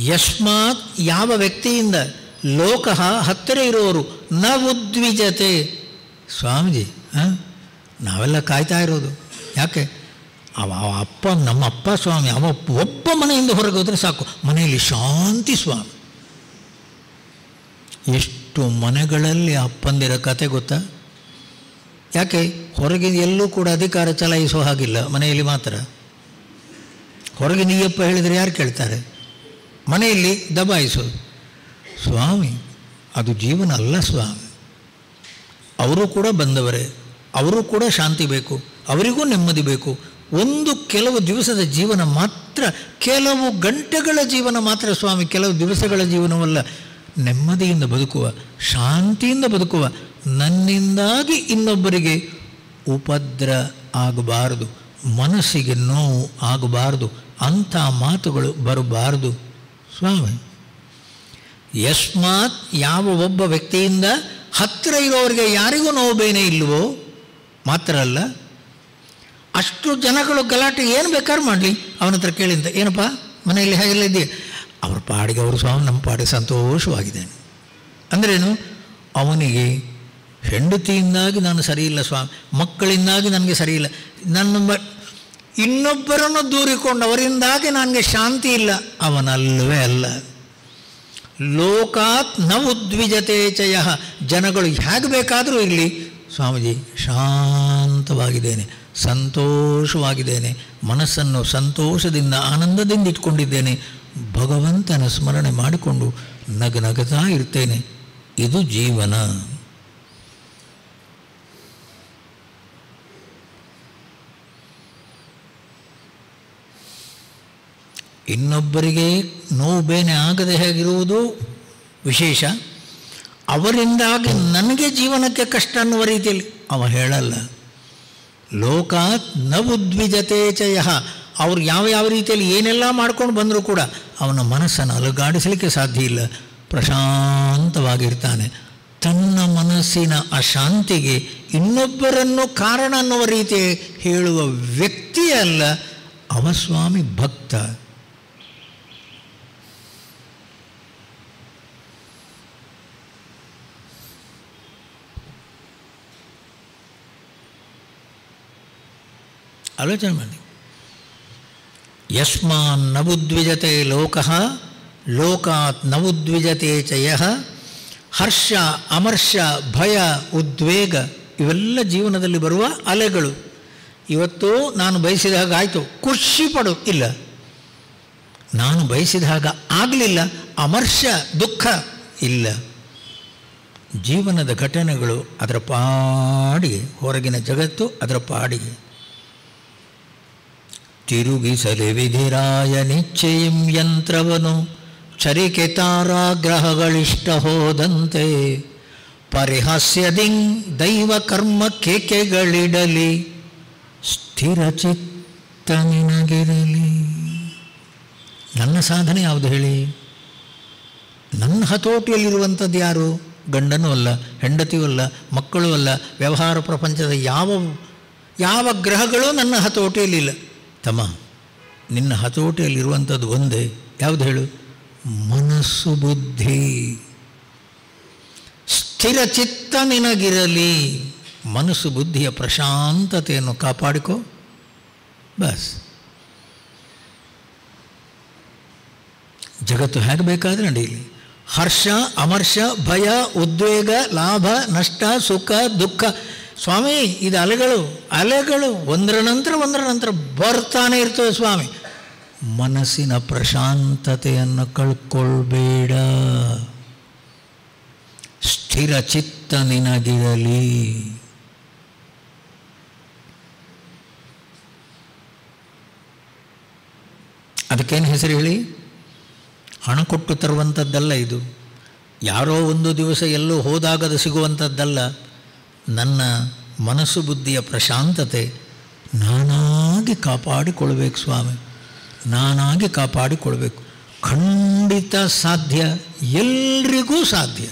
ಯಸ್ಮಾತ್ ಯಾವ ವ್ಯಕ್ತಿಯಿಂದ, ಲೋಕಃ ಹತ್ತಿರ ಇರೋರು, ನ ಉದ್ವಿಜತೆ. ಸ್ವಾಮೀಜಿ, ನಾವೆಲ್ಲ ಕಾಯ್ತಾ ಇರೋದು ಯಾಕೆ? ಅಪ್ಪ, ನಮ್ಮ ಅಪ್ಪ ಸ್ವಾಮಿ, ಅವ ಒಬ್ಬ ಮನೆಯಿಂದ ಹೊರಗೆ ಹೋದರೆ ಸಾಕು, ಮನೆಯಲ್ಲಿ ಶಾಂತಿ ಸ್ವಾಮಿ. ಎಷ್ಟು ಮನೆಗಳಲ್ಲಿ ಅಪ್ಪಂದಿರ ಕತೆ ಗೊತ್ತಾ? ಯಾಕೆ? ಹೊರಗೆ ಎಲ್ಲೂ ಕೂಡ ಅಧಿಕಾರ ಚಲಾಯಿಸೋ ಹಾಗಿಲ್ಲ, ಮನೆಯಲ್ಲಿ ಮಾತ್ರ. ಹೊರಗೆ ನೀಯಪ್ಪ ಹೇಳಿದರೆ ಯಾರು ಕೇಳ್ತಾರೆ? ಮನೆಯಲ್ಲಿ ದಬಾಯಿಸೋದು. ಸ್ವಾಮಿ, ಅದು ಜೀವನ ಅಲ್ಲ ಸ್ವಾಮಿ. ಅವರು ಕೂಡ ಬಂದವರೇ, ಅವರು ಕೂಡ ಶಾಂತಿ ಬೇಕು, ಅವರಿಗೂ ನೆಮ್ಮದಿ ಬೇಕು. ಕೆಲವು ದಿವಸದ ಜೀವನ ಮಾತ್ರ, ಕೆಲವು ಗಂಟೆಗಳ ಜೀವನ ಮಾತ್ರ ಸ್ವಾಮಿ, ಕೆಲವು ದಿವಸಗಳ ಜೀವನವಲ್ಲ. ನೆಮ್ಮದಿಯಿಂದ ಬದುಕುವ, ಶಾಂತಿಯಿಂದ ಬದುಕುವ, ನನ್ನಿಂದಾಗಿ ಇನ್ನೊಬ್ಬರಿಗೆ ಉಪದ್ರ ಆಗಬಾರದು, ಮನಸ್ಸಿಗೆ ನೋವು ಆಗಬಾರದು, ಅಂಥ ಮಾತುಗಳು ಬರಬಾರದು ಸ್ವಾಮಿ. ಯಸ್ಮಾತ್ ಯಾವ ಒಬ್ಬ ವ್ಯಕ್ತಿಯಿಂದ ಹತ್ತಿರ ಇರೋರಿಗೆ ಯಾರಿಗೂ ನೋವು ಬೇನೆ ಇಲ್ವೋ, ಮಾತ್ರ ಅಲ್ಲ, ಅಷ್ಟು ಜನಗಳು ಗಲಾಟೆ ಏನು ಬೇಕಾದ್ರೂ ಮಾಡಲಿ, ಅವನ ಹತ್ರ ಕೇಳಿಂತ, ಏನಪ್ಪ ಮನೆಯಲ್ಲಿ ಹೇಗೆಲ್ಲ ಇದೆಯಾ? ಅವ್ರ ಪಾಡಿಗೆ ಅವರು ಸ್ವಾಮಿ ನಮ್ಮ ಪಾಡಿಗೆ ಸಂತೋಷವಾಗಿದ್ದೇನೆ ಅಂದ್ರೇನು, ಅವನಿಗೆ ಹೆಂಡತಿಯಿಂದಾಗಿ ನಾನು ಸರಿಯಿಲ್ಲ ಸ್ವಾಮಿ, ಮಕ್ಕಳಿಂದಾಗಿ ನನಗೆ ಸರಿಯಿಲ್ಲ, ಇನ್ನೊಬ್ಬರನ್ನು ದೂರಿಕೊಂಡು ಅವರಿಂದಾಗಿ ನನಗೆ ಶಾಂತಿ ಇಲ್ಲ, ಅವನಲ್ಲವೇ ಅಲ್ಲ. ಲೋಕಾತ್ ನ ಉದ್ವಿಜತೆ ಚಯ, ಜನಗಳು ಹೇಗೆ ಬೇಕಾದರೂ ಇರಲಿ ಸ್ವಾಮೀಜಿ ಶಾಂತವಾಗಿದ್ದೇನೆ, ಸಂತೋಷವಾಗಿದ್ದೇನೆ, ಮನಸ್ಸನ್ನು ಸಂತೋಷದಿಂದ ಆನಂದದಿಂದ ಇಟ್ಕೊಂಡಿದ್ದೇನೆ, ಭಗವಂತನ ಸ್ಮರಣೆ ಮಾಡಿಕೊಂಡು ನಗನಗತಾ ಇರ್ತೇನೆ. ಇದು ಜೀವನ. ಇನ್ನೊಬ್ಬರಿಗೆ ನೋವು ಬೇನೆ ಆಗದೆ ಹೇಗಿರುವುದು ವಿಶೇಷ, ಅವರಿಂದಾಗಿ ನನಗೆ ಜೀವನಕ್ಕೆ ಕಷ್ಟ ಅನ್ನುವ ರೀತಿಯಲ್ಲಿ ಅವ ಹೇಳಲ್ಲ. ಲೋಕಾತ್ ನ ಉದ್ವಿಜತೆ ಚಯ, ಅವ್ರು ಯಾವ ರೀತಿಯಲ್ಲಿ ಏನೆಲ್ಲ ಮಾಡ್ಕೊಂಡು ಬಂದರೂ ಕೂಡ ಅವನ ಮನಸ್ಸನ್ನು ಅಲುಗಾಡಿಸಲಿಕ್ಕೆ ಸಾಧ್ಯ ಇಲ್ಲ, ಪ್ರಶಾಂತವಾಗಿರ್ತಾನೆ. ತನ್ನ ಮನಸ್ಸಿನ ಅಶಾಂತಿಗೆ ಇನ್ನೊಬ್ಬರನ್ನು ಕಾರಣ ಅನ್ನುವ ರೀತಿ ಹೇಳುವ ವ್ಯಕ್ತಿ ಅಲ್ಲ ಅವ ಸ್ವಾಮಿ ಭಕ್ತ. ಆಲೋಚನೆ ಮಾಡಿ. ಯಸ್ಮಾನ್ ನ ಉದ್ವಿಜತೆ ಲೋಕಃ ಲೋಕಾತ್ ನ ಉದ್ವಿಜತೆ ಚಯಃ. ಹರ್ಷ, ಅಮರ್ಷ, ಭಯ, ಉದ್ವೇಗ ಇವೆಲ್ಲ ಜೀವನದಲ್ಲಿ ಬರುವ ಅಲೆಗಳು. ಇವತ್ತು ನಾನು ಬಯಸಿದ ಹಾಗೆ ಆಯಿತು, ಖುಷಿ ಪಡು ಇಲ್ಲ, ನಾನು ಬಯಸಿದ ಹಾಗೆ ಆಗಲಿಲ್ಲ, ಅಮರ್ಷ, ದುಃಖ ಇಲ್ಲ. ಜೀವನದ ಘಟನೆಗಳು ಅದರ ಪಾಡಿಗೆ, ಹೊರಗಿನ ಜಗತ್ತು ಅದರ ಪಾಡಿಗೆ. ತಿರುಗಿಸಲೆ ವಿಧಿರಾಯ ನಿಶ್ಚಯಂ ಯಂತ್ರವನು, ಚರಿಕೆ ತಾರಾಗ್ರಹಗಳಿಷ್ಟ ಹೋದಂತೆ, ಪರಿಹಾಸ್ಯದಿಂಗ್ ದೈವ ಕರ್ಮ ಕೇಕೆಗಳಿಡಲಿ, ಸ್ಥಿರ ಚಿತ್ತ ನಿನಗಿರಲಿ. ನನ್ನ ಸಾಧನೆ ಯಾವುದು ಹೇಳಿ? ನನ್ನ ಹತೋಟಿಯಲ್ಲಿರುವಂಥದ್ದು ಯಾರು? ಗಂಡನೂ ಅಲ್ಲ, ಹೆಂಡತಿಯೂ ಅಲ್ಲ, ಮಕ್ಕಳೂ ಅಲ್ಲ, ವ್ಯವಹಾರ ಪ್ರಪಂಚದ ಯಾವ ಗ್ರಹಗಳೂ ನನ್ನ ಹತೋಟಿಯಲ್ಲಿಲ್ಲ. ತಮ್ಮ, ನಿನ್ನ ಹತೋಟಿಯಲ್ಲಿರುವಂಥದ್ದು ಒಂದೇ, ಯಾವುದು ಹೇಳು? ಮನಸ್ಸು, ಬುದ್ಧಿ. ಸ್ಥಿರ ಚಿತ್ತ ನಿನಗಿರಲಿ. ಮನಸ್ಸು ಬುದ್ಧಿಯ ಪ್ರಶಾಂತತೆಯನ್ನು ಕಾಪಾಡಿಕೋ, ಬಸ್. ಜಗತ್ತು ಹೇಗೆ ಬೇಕಾದರೆ ನಡೆಯಲಿ. ಹರ್ಷ, ಅಮರ್ಷ, ಭಯ, ಉದ್ವೇಗ, ಲಾಭ, ನಷ್ಟ, ಸುಖ, ದುಃಖ, ಸ್ವಾಮಿ ಇದು ಅಲೆಗಳು ಒಂದರ ನಂತರ ಬರ್ತಾನೆ ಇರ್ತವೆ ಸ್ವಾಮಿ. ಮನಸ್ಸಿನ ಪ್ರಶಾಂತತೆಯನ್ನು ಕಳ್ಕೊಳ್ಬೇಡ. ಸ್ಥಿರ ಚಿತ್ತ ನಿನಗಿರಲಿ. ಅದಕ್ಕೇನು ಹೆಸರು ಹೇಳಿ? ಹಣ ಕೊಟ್ಟು ತರುವಂಥದ್ದಲ್ಲ ಇದು. ಯಾರೋ ಒಂದು ದಿವಸ ಎಲ್ಲೋ ಹೋದಾಗದು ಸಿಗುವಂಥದ್ದಲ್ಲ. ನನ್ನ ಮನಸ್ಸು ಬುದ್ಧಿಯ ಪ್ರಶಾಂತತೆ ನಾನಾಗಿ ಕಾಪಾಡಿಕೊಳ್ಬೇಕು ಸ್ವಾಮಿ, ನಾನಾಗಿ ಕಾಪಾಡಿಕೊಳ್ಬೇಕು. ಖಂಡಿತ ಸಾಧ್ಯ, ಎಲ್ರಿಗೂ ಸಾಧ್ಯ.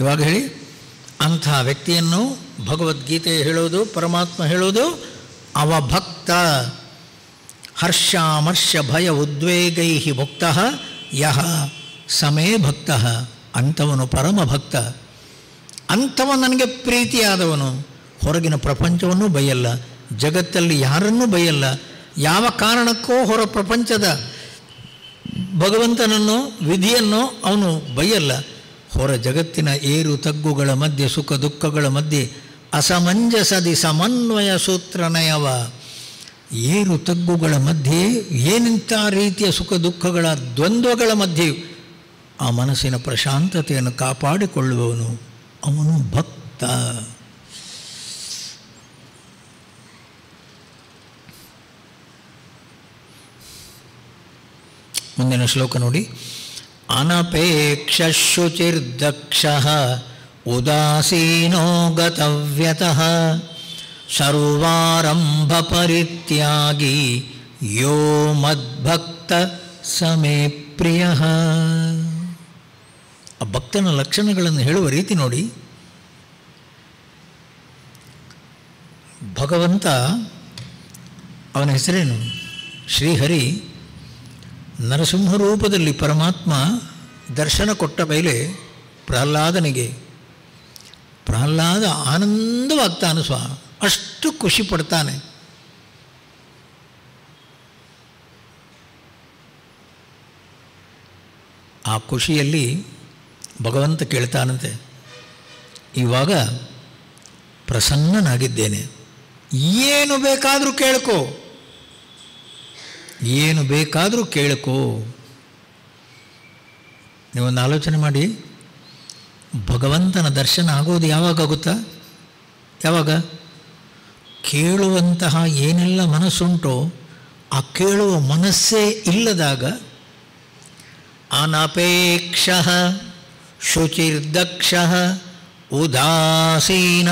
ಇವಾಗ ಹೇಳಿ, ಅಂಥ ವ್ಯಕ್ತಿಯನ್ನು ಭಗವದ್ಗೀತೆ ಹೇಳೋದು, ಪರಮಾತ್ಮ ಹೇಳೋದು, ಅವ ಭಕ್ತ. ಹರ್ಷಾಮರ್ಷ ಭಯ ಉದ್ವೇಗೈ ಮುಕ್ತ ಯಹ ಸಮೇ ಭಕ್ತ. ಅಂಥವನು ಪರಮ ಭಕ್ತ. ಅಂಥವ ನನಗೆ ಪ್ರೀತಿಯಾದವನು. ಹೊರಗಿನ ಪ್ರಪಂಚವನ್ನು ಬೈಯಲ್ಲ, ಜಗತ್ತಲ್ಲಿ ಯಾರನ್ನೂ ಬೈಯಲ್ಲ, ಯಾವ ಕಾರಣಕ್ಕೂ ಹೊರ ಪ್ರಪಂಚದ ಭಗವಂತನನ್ನು, ವಿಧಿಯನ್ನು ಅವನು ಬೈಯಲ್ಲ. ಹೊರ ಜಗತ್ತಿನ ಏರು ತಗ್ಗುಗಳ ಮಧ್ಯೆ, ಸುಖ ದುಃಖಗಳ ಮಧ್ಯೆ ಅಸಮಂಜಸದಿ ಸಮನ್ವಯ ಸೂತ್ರನಯವ. ಏರು ತಗ್ಗುಗಳ ಮಧ್ಯೆ, ಏನಿಂಥ ರೀತಿಯ ಸುಖ ದುಃಖಗಳ ದ್ವಂದ್ವಗಳ ಮಧ್ಯೆಯೂ ಆ ಮನಸ್ಸಿನ ಪ್ರಶಾಂತತೆಯನ್ನು ಕಾಪಾಡಿಕೊಳ್ಳುವವನು ಅವನು ಭಕ್ತ. ಮುಂದಿನ ಶ್ಲೋಕ ನೋಡಿ. ಅನಪೇಕ್ಷ ಶುಚಿರ್ದಕ್ಷ ಉದಾಸೀನೋ ಗತವ್ಯತಃ ಸರ್ವಾರಂಭ ಪರಿತ್ಯಾಗಿ ಯೋ ಮದ್ಭಕ್ತ ಸಮೇ ಪ್ರಿಯ. ಆ ಭಕ್ತನ ಲಕ್ಷಣಗಳನ್ನು ಹೇಳುವ ರೀತಿ ನೋಡಿ. ಭಗವಂತ, ಅವನ ಹೆಸರೇನು? ಶ್ರೀಹರಿ ನರಸಿಂಹ ರೂಪದಲ್ಲಿ ಪರಮಾತ್ಮ ದರ್ಶನ ಕೊಟ್ಟ ಮೇಲೆ ಪ್ರಹ್ಲಾದನಿಗೆ ಪ್ರಹ್ಲಾದ ಆನಂದವಾಗ್ತಾನೆ ಸ್ವಾಮಿ, ಅಷ್ಟು ಖುಷಿ ಪಡ್ತಾನೆ. ಆ ಖುಷಿಯಲ್ಲಿ ಭಗವಂತ ಕೇಳ್ತಾನಂತೆ, ಇವಾಗ ಪ್ರಸನ್ನನಾಗಿದ್ದೇನೆ, ಏನು ಬೇಕಾದರೂ ಕೇಳ್ಕೋ, ಏನು ಬೇಕಾದರೂ ಕೇಳ್ಕೋ. ನೀವೊಂದು ಆಲೋಚನೆ ಮಾಡಿ, ಭಗವಂತನ ದರ್ಶನ ಆಗೋದು ಯಾವಾಗುತ್ತಾ? ಯಾವಾಗ? ಕೇಳುವಂತಹ ಏನೆಲ್ಲ ಮನಸ್ಸುಂಟೋ ಆ ಕೇಳುವ ಮನಸ್ಸೇ ಇಲ್ಲದಾಗ. ಅನಪೇಕ್ಷ ಶುಚಿರ್ದಕ್ಷ ಉದಾಸೀನ.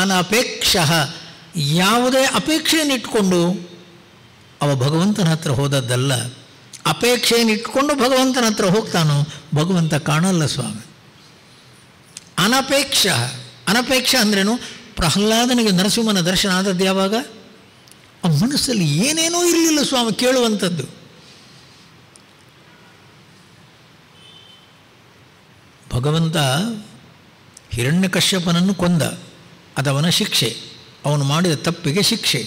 ಅನಪೇಕ್ಷ, ಯಾವುದೇ ಅಪೇಕ್ಷೆಯನ್ನಿಟ್ಕೊಂಡು ಅವ ಭಗವಂತನ ಹತ್ರ ಹೋದದ್ದಲ್ಲ. ಅಪೇಕ್ಷೆಯನ್ನಿಟ್ಕೊಂಡು ಭಗವಂತನ ಹತ್ರ ಹೋಗ್ತಾನೋ ಭಗವಂತ ಕಾಣಲ್ಲ ಸ್ವಾಮಿ. ಅನಪೇಕ್ಷ, ಅನಪೇಕ್ಷ ಅಂದ್ರೇನು? ಪ್ರಹ್ಲಾದನಿಗೆ ನರಸಿಂಹನ ದರ್ಶನ ಆದದ್ದು ಯಾವಾಗ? ಆ ಮನಸ್ಸಲ್ಲಿ ಏನೇನೋ ಇರಲಿಲ್ಲ ಸ್ವಾಮಿ ಕೇಳುವಂಥದ್ದು. ಭಗವಂತ ಹಿರಣ್ಯಕಶ್ಯಪನನ್ನು ಕೊಂದ, ಅದವನ ಶಿಕ್ಷೆ, ಅವನು ಮಾಡಿದ ತಪ್ಪಿಗೆ ಶಿಕ್ಷೆ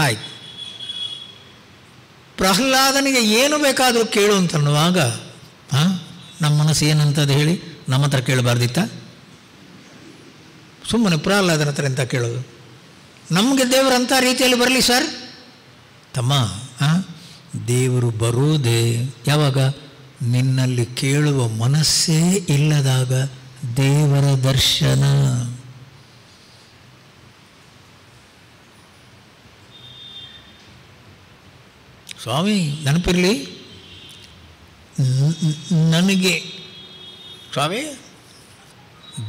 ಆಯಿತು. ಪ್ರಹ್ಲಾದನಿಗೆ ಏನು ಬೇಕಾದರೂ ಕೇಳು ಅಂತನ್ನುವಾಗ ನಮ್ಮ ಮನಸ್ಸು ಏನಂತದ್ದು ಹೇಳಿ ನಮ್ಮ ಹತ್ರ ಕೇಳಬಾರ್ದಿತ್ತ? ಸುಮ್ಮನೆ ಪ್ರಹ್ಲಾದನ ಹತ್ರ ಎಂತ ಕೇಳೋದು? ನಮಗೆ ದೇವರಂಥ ರೀತಿಯಲ್ಲಿ ಬರಲಿ ಸರ್ ತಮ್ಮ. ದೇವರು ಬರುವುದೇ ಯಾವಾಗ? ನಿನ್ನಲ್ಲಿ ಕೇಳುವ ಮನಸ್ಸೇ ಇಲ್ಲದಾಗ ದೇವರ ದರ್ಶನ. ಸ್ವಾಮಿ ನೆನಪಿರಲಿ, ನನಗೆ ಸ್ವಾಮಿ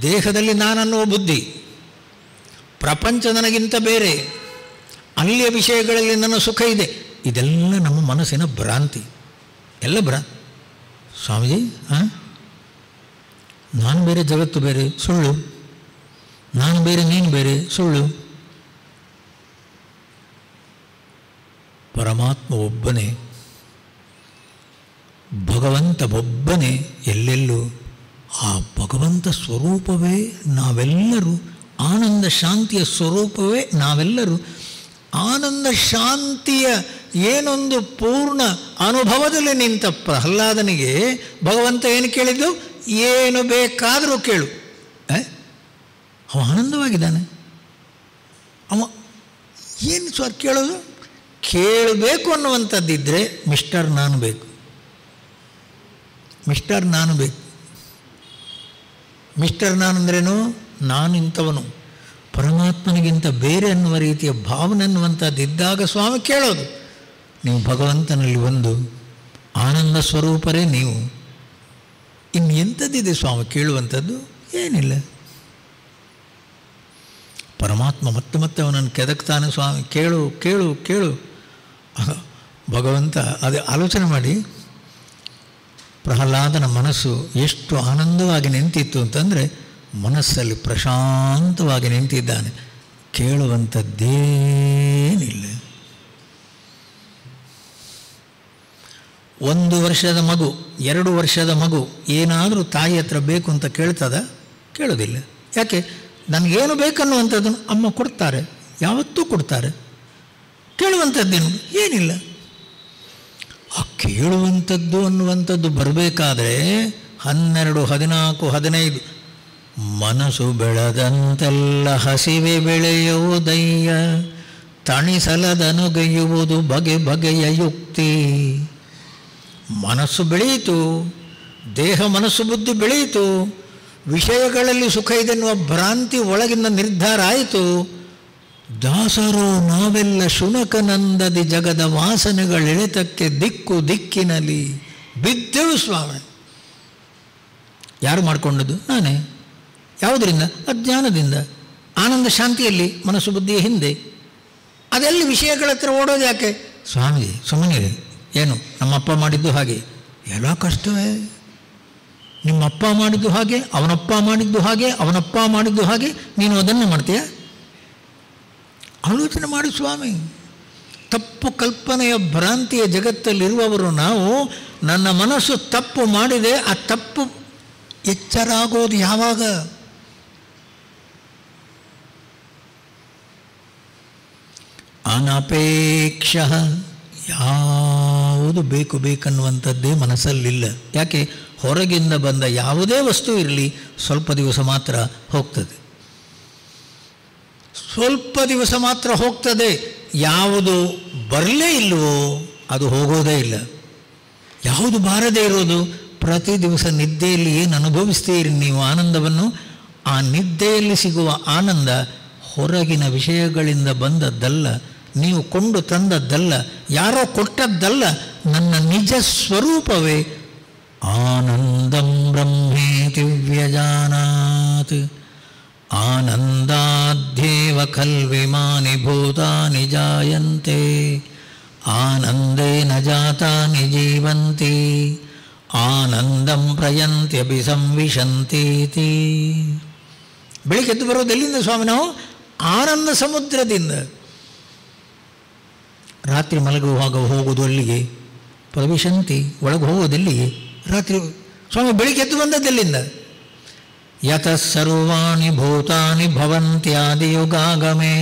ದೇಹದಲ್ಲಿ ನಾನನ್ನುವ ಬುದ್ಧಿ, ಪ್ರಪಂಚ ನನಗಿಂತ ಬೇರೆ, ಅಲ್ಲಿಯ ವಿಷಯಗಳಲ್ಲಿ ನನ್ನ ಸುಖ ಇದೆ, ಇದೆಲ್ಲ ನಮ್ಮ ಮನಸ್ಸಿನ ಭ್ರಾಂತಿ, ಎಲ್ಲ ಭ್ರಾಂತಿ. ಸ್ವಾಮೀಜಿ ನಾನು ಬೇರೆ ಜಗತ್ತು ಬೇರೆ, ಸುಳ್ಳು. ನಾನು ಬೇರೆ ನೀನು ಬೇರೆ, ಸುಳ್ಳು. ಪರಮಾತ್ಮ ಒಬ್ಬನೇ, ಭಗವಂತ ಒಬ್ಬನೇ ಎಲ್ಲೆಲ್ಲೂ. ಆ ಭಗವಂತ ಸ್ವರೂಪವೇ ನಾವೆಲ್ಲರೂ, ಆನಂದ ಶಾಂತಿಯ ಸ್ವರೂಪವೇ ನಾವೆಲ್ಲರೂ. ಆನಂದ ಶಾಂತಿಯ ಏನೊಂದು ಪೂರ್ಣ ಅನುಭವದಲ್ಲಿ ನಿಂತ ಪ್ರಹ್ಲಾದನಿಗೆ ಭಗವಂತ ಏನು ಕೇಳಿದ್ದು? ಏನು ಬೇಕಾದರೂ ಕೇಳು. ಅವ ಆನಂದವಾಗಿದ್ದಾನೆ. ಅವ ಏನು ಸರ್ ಕೇಳೋದು? ಕೇಳಬೇಕು ಅನ್ನುವಂಥದ್ದಿದ್ದರೆ ಮಿಸ್ಟರ್ ನಾನು ಬೇಕು, ಮಿಸ್ಟರ್ ನಾನು ಬೇಕು. ಮಿಸ್ಟರ್ ನಾನು ಅಂದ್ರೇನು? ನಾನು ಇಂಥವನು, ಪರಮಾತ್ಮನಿಗಿಂತ ಬೇರೆ ಅನ್ನುವ ರೀತಿಯ ಭಾವನೆ ಅನ್ನುವಂಥದ್ದಿದ್ದಾಗ ಸ್ವಾಮಿ ಕೇಳೋದು. ನೀವು ಭಗವಂತನಲ್ಲಿ ಒಂದು ಆನಂದ ಸ್ವರೂಪರೇ ನೀವು. ಇನ್ನು ಎಂಥದ್ದಿದೆ ಸ್ವಾಮಿ ಕೇಳುವಂಥದ್ದು? ಏನಿಲ್ಲ. ಪರಮಾತ್ಮ ಮತ್ತೆ ಮತ್ತೆ ಅವನನ್ನು ಕೆದಕ್ತಾನೆ, ಸ್ವಾಮಿ ಕೇಳು ಕೇಳು ಕೇಳು. ಭಗವಂತ ಅದೇ ಆಲೋಚನೆ ಮಾಡಿ, ಪ್ರಹ್ಲಾದನ ಮನಸ್ಸು ಎಷ್ಟು ಆನಂದವಾಗಿ ನಿಂತಿತ್ತು ಅಂತಂದರೆ, ಮನಸ್ಸಲ್ಲಿ ಪ್ರಶಾಂತವಾಗಿ ನಿಂತಿದ್ದಾನೆ, ಕೇಳುವಂಥದ್ದೇನಿಲ್ಲ. 1 ವರ್ಷದ ಮಗು, 2 ವರ್ಷದ ಮಗು ಏನಾದರೂ ತಾಯಿ ಹತ್ರ ಬೇಕು ಅಂತ ಕೇಳ್ತದ? ಕೇಳೋದಿಲ್ಲ. ಯಾಕೆ? ನನಗೇನು ಬೇಕನ್ನುವಂಥದ್ದನ್ನು ಅಮ್ಮ ಕೊಡ್ತಾರೆ, ಯಾವತ್ತೂ ಕೊಡ್ತಾರೆ. ಕೇಳುವಂಥದ್ದೇನು? ಏನಿಲ್ಲ. ಆ ಕೇಳುವಂಥದ್ದು ಅನ್ನುವಂಥದ್ದು ಬರಬೇಕಾದ್ರೆ 12, 14, 15 ಮನಸ್ಸು ಬೆಳೆದಂತೆಲ್ಲ ಹಸಿವೆ ಬೆಳೆಯುವುದಯ್ಯ, ತಣಿಸಲದನುಗೈಯುವುದು ಬಗೆ ಬಗೆಯ ಯುಕ್ತಿ. ಮನಸ್ಸು ಬೆಳೆಯಿತು, ದೇಹ ಮನಸ್ಸು ಬುದ್ಧಿ ಬೆಳೆಯಿತು, ವಿಷಯಗಳಲ್ಲಿ ಸುಖ ಇದೆನ್ನುವ ಭ್ರಾಂತಿ ಒಳಗಿಂದ ನಿರ್ಧಾರ ಆಯಿತು. ದಾಸರೋ ನಾವೆಲ್ಲ ಶುನಕನಂದದಿ ಜಗದ ವಾಸನೆಗಳೆಳೆತಕ್ಕೆ ದಿಕ್ಕು ದಿಕ್ಕಿನಲ್ಲಿ ಬಿದ್ದೆವು ಸ್ವಾಮಿ. ಯಾರು ಮಾಡಿಕೊಂಡದ್ದು? ನಾನೇ. ಯಾವುದರಿಂದ? ಅಜ್ಞಾನದಿಂದ. ಆನಂದ ಶಾಂತಿಯಲ್ಲಿ ಮನಸ್ಸು ಬುದ್ಧಿಯ ಹಿಂದೆ. ಅದೆಲ್ಲಿ ವಿಷಯಗಳ ಹತ್ರ ಓಡೋದು ಯಾಕೆ? ಸ್ವಾಮಿ ಸುಮ್ಮನೆ ಏನು ನಮ್ಮಪ್ಪ ಮಾಡಿದ್ದು ಹಾಗೆ, ಎಲ್ಲ ಕಷ್ಟವೇ. ನಿಮ್ಮಪ್ಪ ಮಾಡಿದ್ದು ಹಾಗೆ, ಅವನಪ್ಪ ಮಾಡಿದ್ದು ಹಾಗೆ, ಅವನಪ್ಪ ಮಾಡಿದ್ದು ಹಾಗೆ, ನೀನು ಅದನ್ನೇ ಮಾಡ್ತೀಯ? ಆಲೋಚನೆ ಮಾಡಿ ಸ್ವಾಮಿ. ತಪ್ಪು ಕಲ್ಪನೆಯ ಭ್ರಾಂತಿಯ ಜಗತ್ತಲ್ಲಿರುವವರು ನಾವು. ನನ್ನ ಮನಸ್ಸು ತಪ್ಪು ಮಾಡಿದೆ, ಆ ತಪ್ಪು ಎಚ್ಚರ ಆಗೋದು ಯಾವಾಗ? ಅನಪೇಕ್ಷ, ಯಾವುದು ಬೇಕು ಬೇಕನ್ನುವಂಥದ್ದೇ ಮನಸ್ಸಲ್ಲಿಲ್ಲ. ಯಾಕೆ? ಹೊರಗಿಂದ ಬಂದ ಯಾವುದೇ ವಸ್ತು ಇರಲಿ ಸ್ವಲ್ಪ ದಿವಸ ಮಾತ್ರ ಹೋಗ್ತದೆ, ಸ್ವಲ್ಪ ದಿವಸ ಮಾತ್ರ ಹೋಗ್ತದೆ. ಯಾವುದು ಬರಲೇ ಇಲ್ಲವೋ ಅದು ಹೋಗೋದೇ ಇಲ್ಲ. ಯಾವುದು ಬಾರದೇ ಇರೋದು? ಪ್ರತಿ ದಿವಸ ನಿದ್ದೆಯಲ್ಲಿ ಏನು ಅನುಭವಿಸ್ತೀರಿ ನೀವು ಆನಂದವನ್ನು, ಆ ನಿದ್ದೆಯಲ್ಲಿ ಸಿಗುವ ಆನಂದ ಹೊರಗಿನ ವಿಷಯಗಳಿಂದ ಬಂದದ್ದಲ್ಲ, ನೀವು ಕೊಂಡು ತಂದದ್ದಲ್ಲ, ಯಾರೋ ಕೊಟ್ಟದ್ದಲ್ಲ, ನನ್ನ ನಿಜ ಸ್ವರೂಪವೇ. ಆನಂದಂ ಬ್ರಹ್ಮೇತಿ ವ್ಯಜಾನಾತ್ ಆನಂದಾಧ್ಯೇವ ಖಲ್ವಿಮಾನಿ ಭೂತಾನಿ ಜಾಯಂತೆ ಆನಂದೇನ ಜಾತಾನಿ ಜೀವಂತಿ ಆನಂದಂ ಪ್ರಯಂತ್ಯಭಿಸಂವಿಶಂತೀತಿ. ಬೆಳಿಗ್ಗೆ ಎದ್ದು ಬರೋದು ಎಲ್ಲಿಂದ ಸ್ವಾಮಿ? ನಾವು ಆನಂದ ಸಮುದ್ರದಿಂದ. ರಾತ್ರಿ ಮಲಗುವಾಗ ಹೋಗೋದು ಅಲ್ಲಿಗೆ, ಪ್ರವಿಶಂತಿ ಒಳಗೆ ಹೋಗೋದೆಲ್ಲಿಗೆ? ರಾತ್ರಿ. ಸ್ವಾಮಿ ಬೆಳಿಗ್ಗೆ ಎದ್ದು ಬಂದದ್ದೆಲ್ಲಿಂದ? ಯತಃ ಸರ್ವಾಣಿ ಭೂತಾನಿ ಭವಂತ್ಯಾದಿಯುಗಾಗಮೇ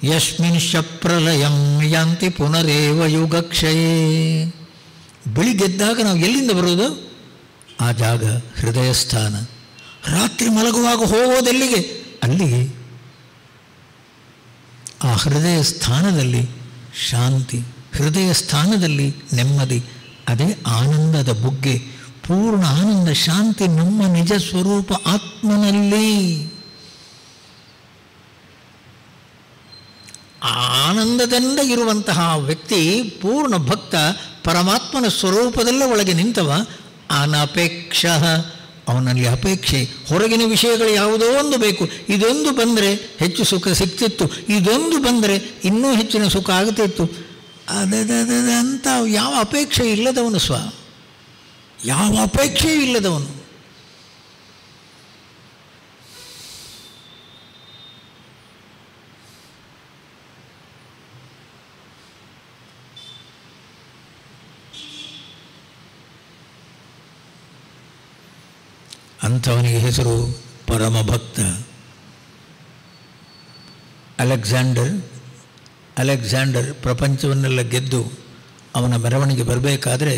ಯಸ್ಮಿನ್ಶ ಪ್ರಲಯಂ ಯಾಂತಿ ಪುನರೇವ ಯುಗಕ್ಷಯೇ. ಬೆಳಿಗ್ಗೆದ್ದಾಗ ನಾವು ಎಲ್ಲಿಂದ ಬರೋದು? ಆ ಜಾಗ ಹೃದಯ ಸ್ಥಾನ. ರಾತ್ರಿ ಮಲಗುವಾಗ ಹೋಗೋದೆಲ್ಲಿಗೆ? ಅಲ್ಲಿಗೆ. ಆ ಹೃದಯ ಸ್ಥಾನದಲ್ಲಿ ಶಾಂತಿ, ಹೃದಯ ಸ್ಥಾನದಲ್ಲಿ ನೆಮ್ಮದಿ, ಅದೇ ಆನಂದದ ಬುಗ್ಗೆ. ಪೂರ್ಣ ಆನಂದ ಶಾಂತಿ ನಮ್ಮ ನಿಜ ಸ್ವರೂಪ ಆತ್ಮನಲ್ಲಿ. ಆನಂದದಿಂದ ಇರುವಂತಹ ವ್ಯಕ್ತಿ ಪೂರ್ಣ ಭಕ್ತ, ಪರಮಾತ್ಮನ ಸ್ವರೂಪದಲ್ಲೇ ಒಳಗೆ ನಿಂತವ. ಅನಪೇಕ್ಷ, ಅವನಲ್ಲಿ ಅಪೇಕ್ಷೆ. ಹೊರಗಿನ ವಿಷಯಗಳು ಯಾವುದೋ ಒಂದು ಬೇಕು, ಇದೊಂದು ಬಂದರೆ ಹೆಚ್ಚು ಸುಖ ಸಿಗ್ತಿತ್ತು, ಇದೊಂದು ಬಂದರೆ ಇನ್ನೂ ಹೆಚ್ಚಿನ ಸುಖ ಆಗ್ತಿತ್ತು. ಅಂತ ಯಾವ ಅಪೇಕ್ಷೆ ಇಲ್ಲದವನು ಯಾವ ಅಪೇಕ್ಷೆಯೂ ಇಲ್ಲದವನು. ಅಂಥವನಿಗೆ ಹೆಸರು ಪರಮಭಕ್ತ. ಅಲೆಕ್ಸಾಂಡರ್ ಪ್ರಪಂಚವನ್ನೆಲ್ಲ ಗೆದ್ದು ಅವನ ಮೆರವಣಿಗೆ ಬರಬೇಕಾದ್ರೆ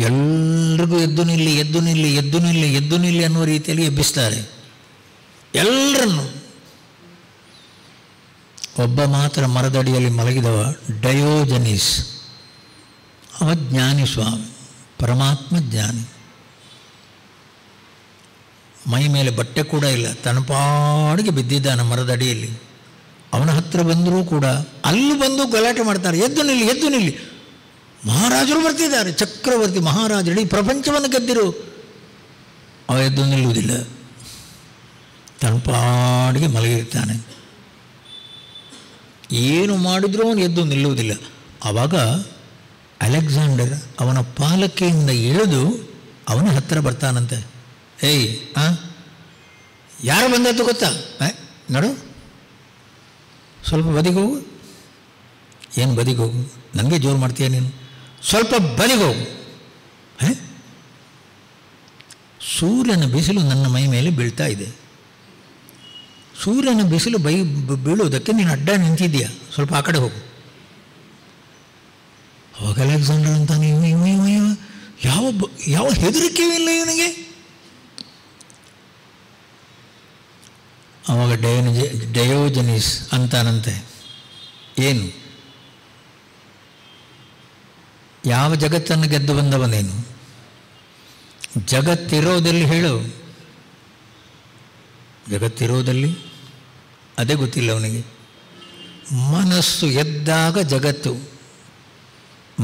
ಎಲ್ರಿಗೂ ಎದ್ದು ನಿಲ್ಲಿ ಎದ್ದು ನಿಲ್ಲಿ ಎದ್ದು ನಿಲ್ಲಿ ಎದ್ದು ನಿಲ್ಲಿ ಅನ್ನುವ ರೀತಿಯಲ್ಲಿ ಎಬ್ಬಿಸ್ತಾರೆ ಎಲ್ಲರನ್ನು. ಒಬ್ಬ ಮಾತ್ರ ಮರದಡಿಯಲ್ಲಿ ಮಲಗಿದವ, ಡಯೋಜನೀಸ್. ಅವ ಜ್ಞಾನಿ ಸ್ವಾಮಿ, ಪರಮಾತ್ಮ ಜ್ಞಾನಿ. ಮೈ ಮೇಲೆ ಬಟ್ಟೆ ಕೂಡ ಇಲ್ಲ, ತನಪಾಡಿಗೆ ಬಿದ್ದಿದ್ದಾನೆ ಮರದಡಿಯಲ್ಲಿ. ಅವನ ಹತ್ರ ಬಂದರೂ ಕೂಡ ಅಲ್ಲಿ ಬಂದು ಗಲಾಟೆ ಮಾಡ್ತಾರೆ, ಎದ್ದು ನಿಲ್ಲಿ ಎದ್ದು ನಿಲ್ಲಿ. ಮಹಾರಾಜರು ಬರ್ತಿದ್ದಾರೆ, ಚಕ್ರವರ್ತಿ ಮಹಾರಾಜರು, ಇಡೀ ಪ್ರಪಂಚವನ್ನು ಗೆದ್ದಿರು. ಅವ ಎದ್ದು ನಿಲ್ಲುವುದಿಲ್ಲ, ತನಪಾಡಿಗೆ ಮಲಗಿರ್ತಾನೆ. ಏನು ಮಾಡಿದ್ರೂ ಅವನು ಎದ್ದು ನಿಲ್ಲುವುದಿಲ್ಲ. ಆವಾಗ ಅಲೆಕ್ಸಾಂಡರ್ ಅವನ ಪಾಲಕಿಯಿಂದ ಇಳಿದು ಅವನ ಹತ್ತಿರ ಬರ್ತಾನಂತೆ. ಏಯ್ ಯಾರು ಬಂದದ್ದು ಗೊತ್ತಾ? ನೋಡು, ಸ್ವಲ್ಪ ಬದಿಗೋಗು. ಏನು ಬದಿಗೋಗು? ನನಗೆ ಜೋರು ಮಾಡ್ತೀಯ ನೀನು, ಸ್ವಲ್ಪ ಬದಿಗೋಗು. ಸೂರ್ಯನ ಬಿಸಿಲು ನನ್ನ ಮೈ ಮೇಲೆ ಬೀಳ್ತಾ ಇದೆ, ಸೂರ್ಯನ ಬಿಸಿಲು ಬೀಳುವುದಕ್ಕೆ ನೀನು ಅಡ್ಡ ನಿಂತಿದ್ದೀಯ, ಸ್ವಲ್ಪ ಆ ಕಡೆ ಹೋಗು. ಅವಾಗ ಅಲೆಕ್ಸಾಂಡರ್ ಅಂತ ಯಾವ ಹೆದರಿಕೆಯೂ ಇಲ್ಲ ಇವನಿಗೆ. ಅವಾಗ ಡಯೋಜನೀಸ್ ಅಂತಾನಂತೆ, ಏನು ಯಾವ ಜಗತ್ತನ್ನು ಗೆದ್ದು ಬಂದವನೇನು? ಜಗತ್ತಿರೋದಲ್ಲಿ ಹೇಳು, ಜಗತ್ತಿರೋದಲ್ಲಿ ಅದೇ ಗೊತ್ತಿಲ್ಲ ಅವನಿಗೆ. ಮನಸ್ಸು ಎದ್ದಾಗ ಜಗತ್ತು,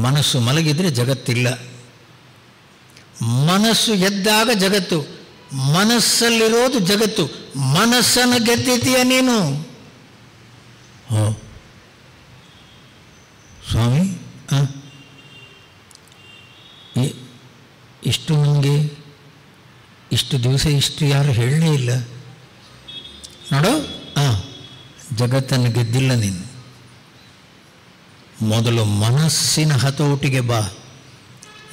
ಮನಸ್ಸು ಮಲಗಿದರೆ ಜಗತ್ತಿಲ್ಲ. ಮನಸ್ಸು ಎದ್ದಾಗ ಜಗತ್ತು, ಮನಸ್ಸಲ್ಲಿರೋದು ಜಗತ್ತು. ಮನಸ್ಸನ್ನು ಗೆದ್ದಿದ್ದೀಯ ನೀನು. ಸ್ವಾಮಿ, ಇಷ್ಟು ನನಗೆ ಇಷ್ಟು ದಿವಸ ಇಷ್ಟು ಯಾರು ಹೇಳಲೇ ಇಲ್ಲ. ನೋಡು, ಜಗತ್ತನ್ನು ಗೆದ್ದಿಲ್ಲ ನೀನು. ಮೊದಲು ಮನಸ್ಸಿನ ಹತೋಟಿಗೆ ಬಾ.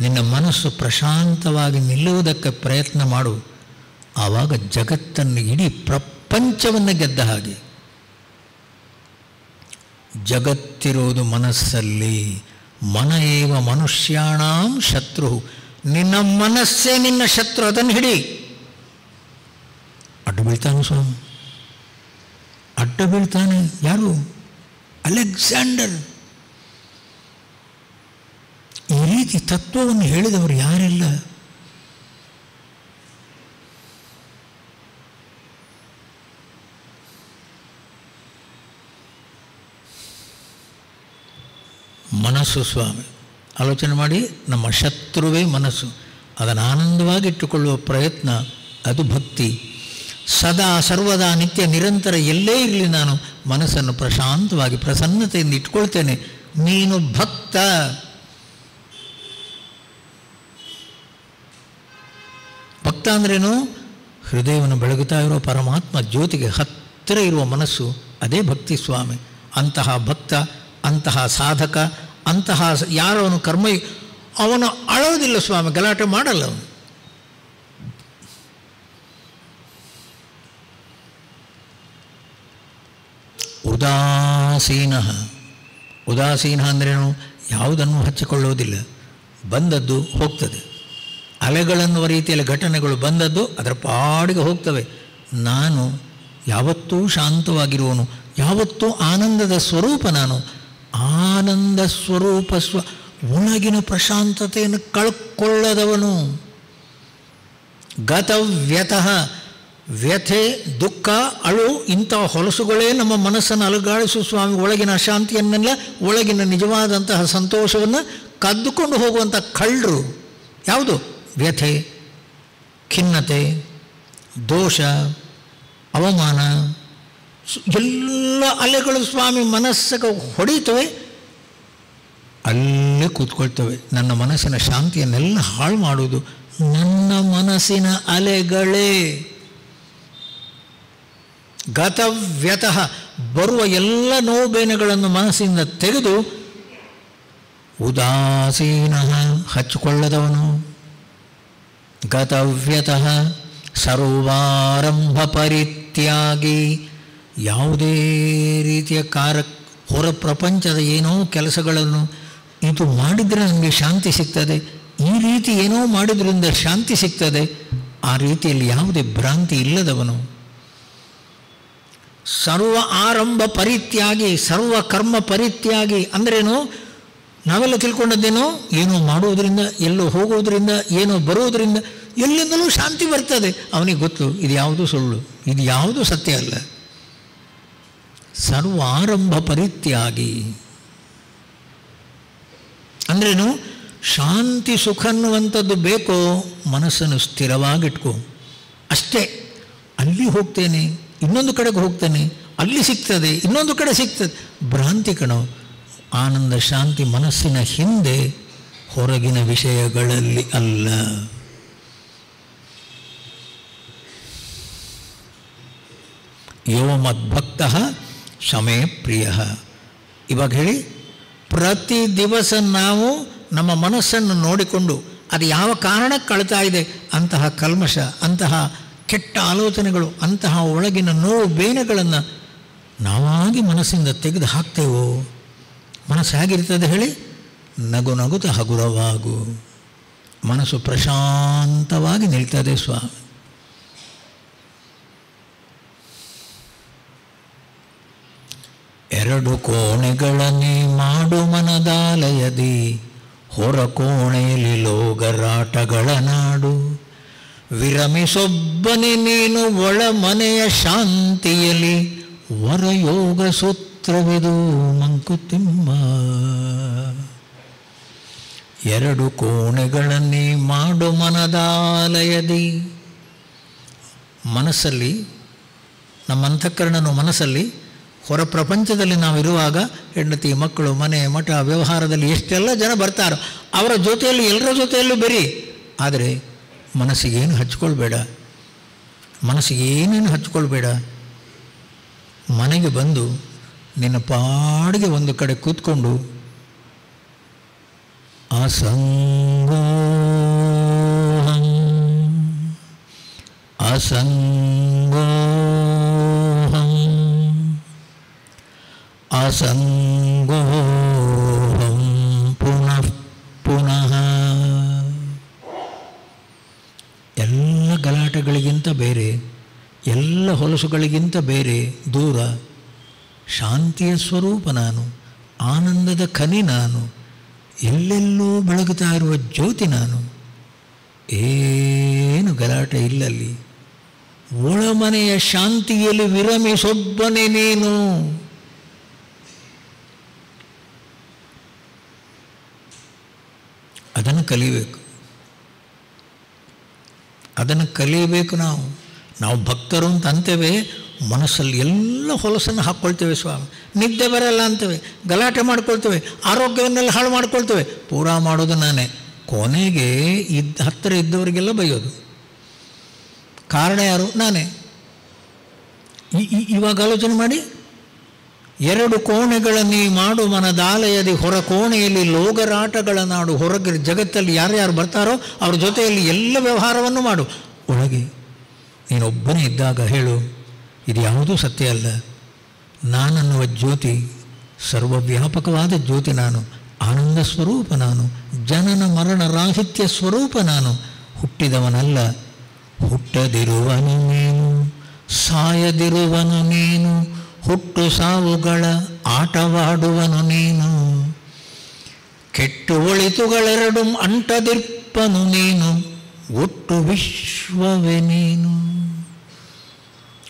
ನಿನ್ನ ಮನಸ್ಸು ಪ್ರಶಾಂತವಾಗಿ ನಿಲ್ಲುವುದಕ್ಕೆ ಪ್ರಯತ್ನ ಮಾಡು. ಆವಾಗ ಜಗತ್ತನ್ನು, ಇಡೀ ಪ್ರಪಂಚವನ್ನು ಗೆದ್ದ ಹಾಗೆ. ಜಗತ್ತಿರುವುದು ಮನಸ್ಸಲ್ಲಿ. ಮನ ಏವ ಮನುಷ್ಯಾಣಾಂ ಶತ್ರು. ನಿನ್ನ ಮನಸ್ಸೇ ನಿನ್ನ ಶತ್ರು, ಅದನ್ನು ಹಿಡಿ. ಅಡ್ಡ ಬೀಳ್ತಾನೆ ಸ್ವಾಮಿ, ಅಡ್ಡ ಬೀಳ್ತಾನೆ. ಯಾರು? ಅಲೆಕ್ಸಾಂಡರ್. ಈ ರೀತಿ ತತ್ವವನ್ನು ಹೇಳಿದವರು ಯಾರಿಲ್ಲ. ಮನಸ್ಸು ಸ್ವಾಮಿ, ಆಲೋಚನೆ ಮಾಡಿ. ನಮ್ಮ ಶತ್ರುವೇ ಮನಸ್ಸು. ಅದನ್ನು ಆನಂದವಾಗಿ ಇಟ್ಟುಕೊಳ್ಳುವ ಪ್ರಯತ್ನ, ಅದು ಭಕ್ತಿ. ಸದಾ ಸರ್ವದಾ ನಿತ್ಯ ನಿರಂತರ ಎಲ್ಲೇ ಇರಲಿ, ನಾನು ಮನಸ್ಸನ್ನು ಪ್ರಶಾಂತವಾಗಿ ಪ್ರಸನ್ನತೆಯಿಂದ ಇಟ್ಕೊಳ್ತೇನೆ. ನೀನು ಭಕ್ತ. ಭಕ್ತ ಅಂದ್ರೇನು? ಹೃದಯವನ್ನು ಬೆಳಗುತ್ತಾ ಇರುವ ಪರಮಾತ್ಮ ಜ್ಯೋತಿಗೆ ಹತ್ತಿರ ಇರುವ ಮನಸ್ಸು, ಅದೇ ಭಕ್ತಿ ಸ್ವಾಮಿ. ಅಂತಹ ಭಕ್ತ, ಅಂತಹ ಸಾಧಕ, ಅಂತಹ ಯಾರವನು ಕರ್ಮ, ಅವನು ಅಳೋದಿಲ್ಲ ಸ್ವಾಮಿ, ಗಲಾಟೆ ಮಾಡಲ್ಲ ಅವನು. ಉದಾಸೀನ. ಉದಾಸೀನ ಅಂದ್ರೇನು? ಯಾವುದನ್ನು ಹಚ್ಚಿಕೊಳ್ಳೋದಿಲ್ಲ. ಬಂದದ್ದು ಹೋಗ್ತದೆ. ಅಲೆಗಳನ್ನುವ ರೀತಿಯಲ್ಲಿ ಘಟನೆಗಳು ಬಂದದ್ದು ಅದರ ಪಾಡಿಗೆ ಹೋಗ್ತವೆ. ನಾನು ಯಾವತ್ತೂ ಶಾಂತವಾಗಿರುವನು, ಯಾವತ್ತೂ ಆನಂದದ ಸ್ವರೂಪ. ನಾನು ಆನಂದ ಸ್ವರೂಪ. ಒಳಗಿನ ಪ್ರಶಾಂತತೆಯನ್ನು ಕಳ್ಕೊಳ್ಳದವನು. ಗತವ್ಯತಃ. ವ್ಯಥೆ, ದುಃಖ, ಅಳು, ಇಂಥ ಹೊಲಸುಗಳೇ ನಮ್ಮ ಮನಸ್ಸನ್ನು ಅಲುಗಾಡಿಸು ಸ್ವಾಮಿ. ಒಳಗಿನ ಅಶಾಂತಿಯನ್ನೆಲ್ಲ, ಒಳಗಿನ ನಿಜವಾದಂತಹ ಸಂತೋಷವನ್ನು ಕದ್ದುಕೊಂಡು ಹೋಗುವಂಥ ಕಳ್ಳರು ಯಾವುದು? ವ್ಯಥೆ, ಖಿನ್ನತೆ, ದೋಷ, ಅವಮಾನ, ಎಲ್ಲ ಅಲೆಗಳು ಸ್ವಾಮಿ ಮನಸ್ಸಿಗೆ ಹೊಡೀತವೆ, ಅಲ್ಲೇ ಕೂತ್ಕೊಳ್ತವೆ. ನನ್ನ ಮನಸ್ಸಿನ ಶಾಂತಿಯನ್ನೆಲ್ಲ ಹಾಳು ಮಾಡುವುದು ನನ್ನ ಮನಸ್ಸಿನ ಅಲೆಗಳೇ. ಗತವ್ಯತಃ. ಬರುವ ಎಲ್ಲ ನೋವು ಬೇನೆಗಳನ್ನು ಮನಸ್ಸಿಂದ ತೆಗೆದು, ಉದಾಸೀನ, ಹಚ್ಚಿಕೊಳ್ಳದವನು. ಗತವ್ಯತಃ ಸರ್ವಾರಂಭ ಪರಿತ್ಯಾಗಿ. ಯಾವುದೇ ರೀತಿಯ ಹೊರ ಪ್ರಪಂಚದ ಏನೋ ಕೆಲಸಗಳನ್ನು ಇದು ಮಾಡಿದರೆ ನನಗೆ ಶಾಂತಿ ಸಿಗ್ತದೆ, ಈ ರೀತಿ ಏನೋ ಮಾಡಿದ್ರಿಂದ ಶಾಂತಿ ಸಿಗ್ತದೆ, ಆ ರೀತಿಯಲ್ಲಿ ಯಾವುದೇ ಭ್ರಾಂತಿ ಇಲ್ಲದವನು. ಸರ್ವ ಆರಂಭ ಪರಿತ್ಯಾಗಿ, ಸರ್ವ ಕರ್ಮ ಪರಿತ್ಯಾಗಿ ಅಂದ್ರೇನು? ನಾವೆಲ್ಲ ತಿಳ್ಕೊಂಡದ್ದೇನೋ, ಏನೋ ಮಾಡುವುದರಿಂದ, ಎಲ್ಲೋ ಹೋಗೋದ್ರಿಂದ, ಏನೋ ಬರುವುದರಿಂದ ಎಲ್ಲಿಂದಲೂ ಶಾಂತಿ ಬರ್ತದೆ. ಅವನಿಗೆ ಗೊತ್ತು ಇದು ಯಾವುದು ಸುಳ್ಳು, ಇದು ಯಾವುದು ಸತ್ಯ ಅಲ್ಲ. ಸರ್ವ ಆರಂಭ ಪರಿತ್ಯಾಗಿ ಅಂದ್ರೇನು? ಶಾಂತಿ ಸುಖ ಅನ್ನುವಂಥದ್ದು ಬೇಕೋ, ಮನಸ್ಸನ್ನು ಸ್ಥಿರವಾಗಿಟ್ಕೋ ಅಷ್ಟೇ. ಅಲ್ಲಿ ಹೋಗ್ತೇನೆ, ಇನ್ನೊಂದು ಕಡೆಗೆ ಹೋಗ್ತೇನೆ, ಅಲ್ಲಿ ಸಿಗ್ತದೆ, ಇನ್ನೊಂದು ಕಡೆ ಸಿಗ್ತದೆ, ಭ್ರಾಂತಿ ಕಣೋ. ಆನಂದ ಶಾಂತಿ ಮನಸ್ಸಿನ ಹಿಂದೆ, ಹೊರಗಿನ ವಿಷಯಗಳಲ್ಲಿ ಅಲ್ಲ. ಯೋ ಮದ್ಭಕ್ತ ಶಮೇ ಪ್ರಿಯ. ಇವಾಗ ಹೇಳಿ, ಪ್ರತಿ ದಿವಸ ನಾವು ನಮ್ಮ ಮನಸ್ಸನ್ನು ನೋಡಿಕೊಂಡು ಅದು ಯಾವ ಕಾರಣಕ್ಕೆ ಕಳ್ತಾ ಇದೆ, ಅಂತಹ ಕಲ್ಮಶ, ಅಂತಹ ಕೆಟ್ಟ ಆಲೋಚನೆಗಳು, ಅಂತಹ ಒಳಗಿನ ನೋವು ಬೇನೆಗಳನ್ನು ನಾವಾಗಿ ಮನಸ್ಸಿಂದ ತೆಗೆದು ಹಾಕ್ತೇವೋ, ಮನಸ್ಸು ಹೇಗಿರ್ತದೆ ಹೇಳಿ? ನಗು ನಗುತ್ತ ಹಗುರವಾಗು. ಮನಸ್ಸು ಪ್ರಶಾಂತವಾಗಿ ನಿಲ್ತದೆ ಸ್ವಾಮಿ. ಎರಡು ಕೋಣೆಗಳನ್ನೇ ಮಾಡು ಮನದಾಲಯದಿ, ಹೊರ ಕೋಣೆಯಲ್ಲಿ ಲೋಗರಾಟಗಳ ನಾಡು. ವಿರಮಿಸೊಬ್ಬನೇ ನೀನು ಒಳ ಮನೆಯ ಶಾಂತಿಯಲ್ಲಿ, ವರಯೋಗ ಸೂತ್ರವಿದು ಮಂಕುತಿಮ್ಮ. ಎರಡು ಕೋಣೆಗಳನ್ನೇ ಮಾಡು ಮನದಾಲಯದಿ. ಮನಸ್ಸಲ್ಲಿ, ನಮ್ಮ ಅಂತಃಕರಣನು ಮನಸ್ಸಲ್ಲಿ, ಹೊರ ಪ್ರಪಂಚದಲ್ಲಿ ನಾವಿರುವಾಗ ಹೆಂಡತಿ, ಮಕ್ಕಳು, ಮನೆ, ಮಠ, ವ್ಯವಹಾರದಲ್ಲಿ ಎಷ್ಟೆಲ್ಲ ಜನ ಬರ್ತಾರೋ ಅವರ ಜೊತೆಯಲ್ಲಿ, ಎಲ್ಲರ ಜೊತೆಯಲ್ಲೂ ಬೆರಿ. ಆದರೆ ಮನಸ್ಸಿಗೇನು ಹಚ್ಕೊಳ್ಬೇಡ, ಮನಸ್ಸಿಗೇನೇನು ಹಚ್ಕೊಳ್ಬೇಡ. ಮನೆಗೆ ಬಂದು ನಿನ್ನ ಪಾಡಿಗೆ ಒಂದು ಕಡೆ ಕೂತ್ಕೊಂಡು ಅಸಂಗೋಹಂ ಅಸಂಗೋಹಂ ಅಸಂಗೋಹಂ ಪುನಃ ಪುನಃ. ಎಲ್ಲ ಗಲಾಟೆಗಳಿಗಿಂತ ಬೇರೆ, ಎಲ್ಲ ಹೊಲಸುಗಳಿಗಿಂತ ಬೇರೆ ದೂರ ಶಾಂತಿಯ ಸ್ವರೂಪ ನಾನು, ಆನಂದದ ಖನಿ ನಾನು, ಎಲ್ಲೆಲ್ಲೂ ಬೆಳಗುತ್ತಾ ಇರುವ ಜ್ಯೋತಿ ನಾನು. ಏನು ಗಲಾಟೆ ಇಲ್ಲಲ್ಲಿ. ಒಳಮನೆಯ ಶಾಂತಿಯಲ್ಲಿ ವಿರಮಿಸೊಬ್ಬನೇ ನೀನು. ಅದನ್ನು ಕಲಿಬೇಕು, ಅದನ್ನು ಕಲಿಯಬೇಕು. ನಾವು ಭಕ್ತರು ಅಂತ ಅಂತೇವೆ, ಮನಸ್ಸಲ್ಲಿ ಎಲ್ಲ ಹೊಲಸನ್ನು ಹಾಕ್ಕೊಳ್ತೇವೆ. ಸ್ವಾಮಿ ನಿದ್ದೆ ಬರಲ್ಲ ಅಂತೇವೆ, ಗಲಾಟೆ ಮಾಡ್ಕೊಳ್ತೇವೆ, ಆರೋಗ್ಯವನ್ನೆಲ್ಲ ಹಾಳು ಮಾಡ್ಕೊಳ್ತೇವೆ. ಪೂರಾ ಮಾಡೋದು ನಾನೇ. ಕೊನೆಗೆ ಹತ್ತಿರ ಇದ್ದವರಿಗೆಲ್ಲ ಬೈಯೋದು. ಕಾರಣ ಯಾರು? ನಾನೇ. ಇವಾಗ ಆಲೋಚನೆ ಮಾಡಿ, 2 ಕೋಣೆಗಳನ್ನೀ ಮಾಡು ಮನದಾಲಯದಿ ಹೊರ ಕೋಣೆಯಲ್ಲಿ ಲೋಗರಾಟಗಳ ನಾಡು. ಹೊರಗೆ ಜಗತ್ತಲ್ಲಿ ಯಾರ್ಯಾರು ಬರ್ತಾರೋ ಅವ್ರ ಜೊತೆಯಲ್ಲಿ ಎಲ್ಲ ವ್ಯವಹಾರವನ್ನು ಮಾಡು. ಒಳಗೆ ನೀನೊಬ್ಬನೇ ಇದ್ದಾಗ ಹೇಳು, ಇದು ಯಾವುದೂ ಸತ್ಯ ಅಲ್ಲ. ನಾನನ್ನುವ ಜ್ಯೋತಿ ಸರ್ವವ್ಯಾಪಕವಾದ ಜ್ಯೋತಿ ನಾನು, ಆನಂದ ಸ್ವರೂಪ ನಾನು, ಜನನ ಮರಣ ರಾಹಿತ್ಯ ಸ್ವರೂಪ ನಾನು. ಹುಟ್ಟಿದವನಲ್ಲ, ಹುಟ್ಟದಿರುವನು ನೀನು, ಸಾಯದಿರುವನು ನೀನು, ಹುಟ್ಟು ಸಾವುಗಳ ಆಟವಾಡುವನು ನೀನು, ಕೆಟ್ಟು ಒಳಿತುಗಳೆರಡು ಅಂಟದಿರ್ಪನು ನೀನು, ಒಟ್ಟು ವಿಶ್ವವೇ ನೀನು.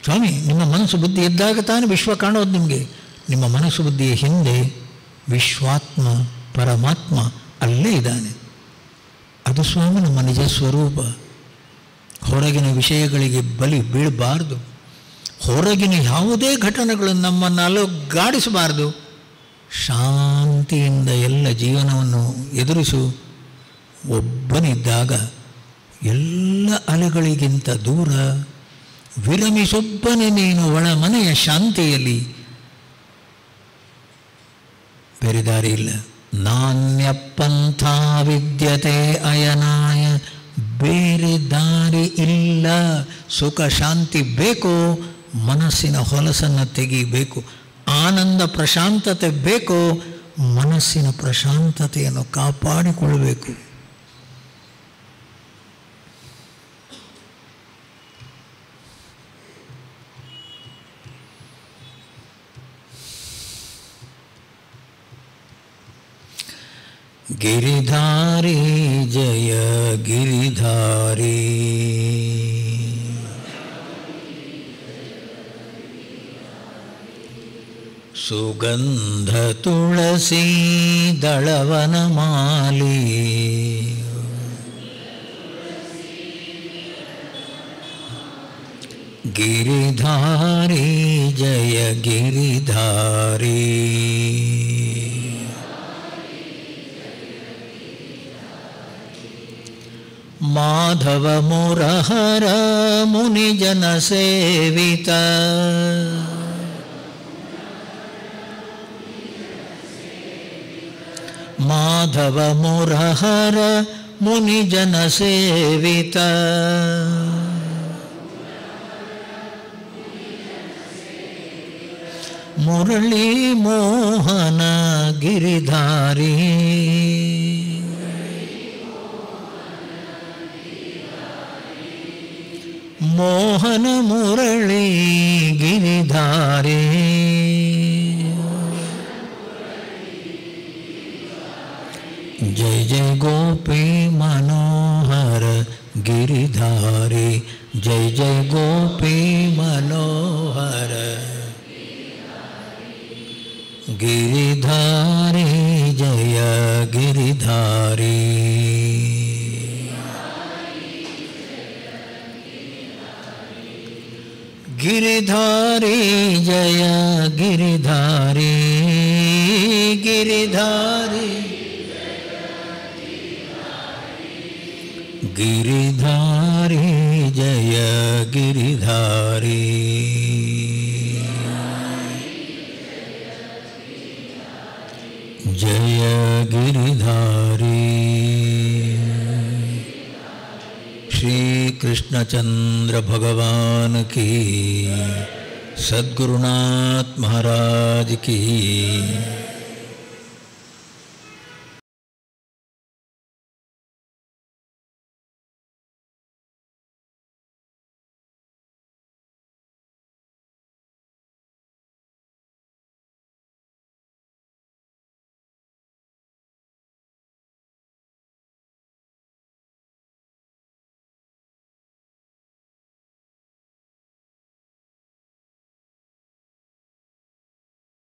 ಸ್ವಾಮಿ, ನಿಮ್ಮ ಮನಸ್ಸು ಬುದ್ಧಿ ಇದ್ದಾಗ ತಾನೇ ವಿಶ್ವ ಕಾಣೋದು ನಿಮಗೆ. ನಿಮ್ಮ ಮನಸ್ಸು ಬುದ್ಧಿಯ ಹಿಂದೆ ವಿಶ್ವಾತ್ಮ ಪರಮಾತ್ಮ ಅಲ್ಲೇ ಇದ್ದಾನೆ. ಅದು ಸ್ವಾಮಿ ನಮ್ಮ ನಿಜ ಸ್ವರೂಪ. ಹೊರಗಿನ ವಿಷಯಗಳಿಗೆ ಬಲಿ ಬೀಳಬಾರ್ದು. ಹೊರಗಿನ ಯಾವುದೇ ಘಟನೆಗಳು ನಮ್ಮನ್ನು ಅಲುಗಾಡಿಸಬಾರ್ದು. ಶಾಂತಿಯಿಂದ ಎಲ್ಲ ಜೀವನವನ್ನು ಎದುರಿಸು. ಒಬ್ಬನಿದ್ದಾಗ ಎಲ್ಲ ಅಲೆಗಳಿಗಿಂತ ದೂರ ವಿರಮಿಸೊಬ್ಬನೇ ನೀನು ಒಳ ಮನೆಯ ಶಾಂತಿಯಲ್ಲಿ. ಬೇರೆ ದಾರಿ ಇಲ್ಲ. ನಾಣ್ಯ ಪಂಥ ವಿದ್ಯತೆ ಅಯನಾಯ, ಬೇರೆ ದಾರಿ ಇಲ್ಲ. ಸುಖ ಶಾಂತಿ ಬೇಕು, ಮನಸ್ಸಿನ ಹೊಲಸನ್ನು ತೆಗಿಬೇಕು. ಆನಂದ ಪ್ರಶಾಂತತೆ ಬೇಕು, ಮನಸ್ಸಿನ ಪ್ರಶಾಂತತೆಯನ್ನು ಕಾಪಾಡಿಕೊಳ್ಳಬೇಕು. ಗಿರಿಧಾರಿ ಜಯ ಗಿರಿಧಾರಿ, ಸುಗಂಧ ತುಳಸಿ ದಳವನ ಮಾಲಿ, ಗಿರಿಧಾರಿ ಜಯ ಗಿರಿಧಾರಿ. ಮಾಧವ ಮುರಹರ ಮುನಿಜನ ಸೇವಿತ, ಮಾಧವ ಮುರಹರ ಮುನಿಜನ ಸೇವಿತ, ಮುರಳಿ ಮೋಹನ ಗಿರಿಧಾರಿ, ಮೋಹನ ಮುರಳಿ ಗಿರಿಧಾರಿ. ಜಯ ಜಯ ಗೋಪಿ ಮನೋಹರ ಗಿರಿಧಾರಿ, ಜಯ ಜಯ ಗೋಪಿ ಮನೋಹರ ಗಿರಿಧಾರಿ, ಜಯ ಗಿರಿಧಾರಿ. ಗಿರಿಧಾರಿ ಜಯ ಗಿರಿಧಾರಿ, ಗಿರಿಧಾರಿ ಗಿರಿಧಾರಿ ಜಯ ಗಿರಿಧಾರಿ. जय गिरिधारी श्री कृष्णचंद्र भगवान की, सद्गुरुनाथ महाराज की।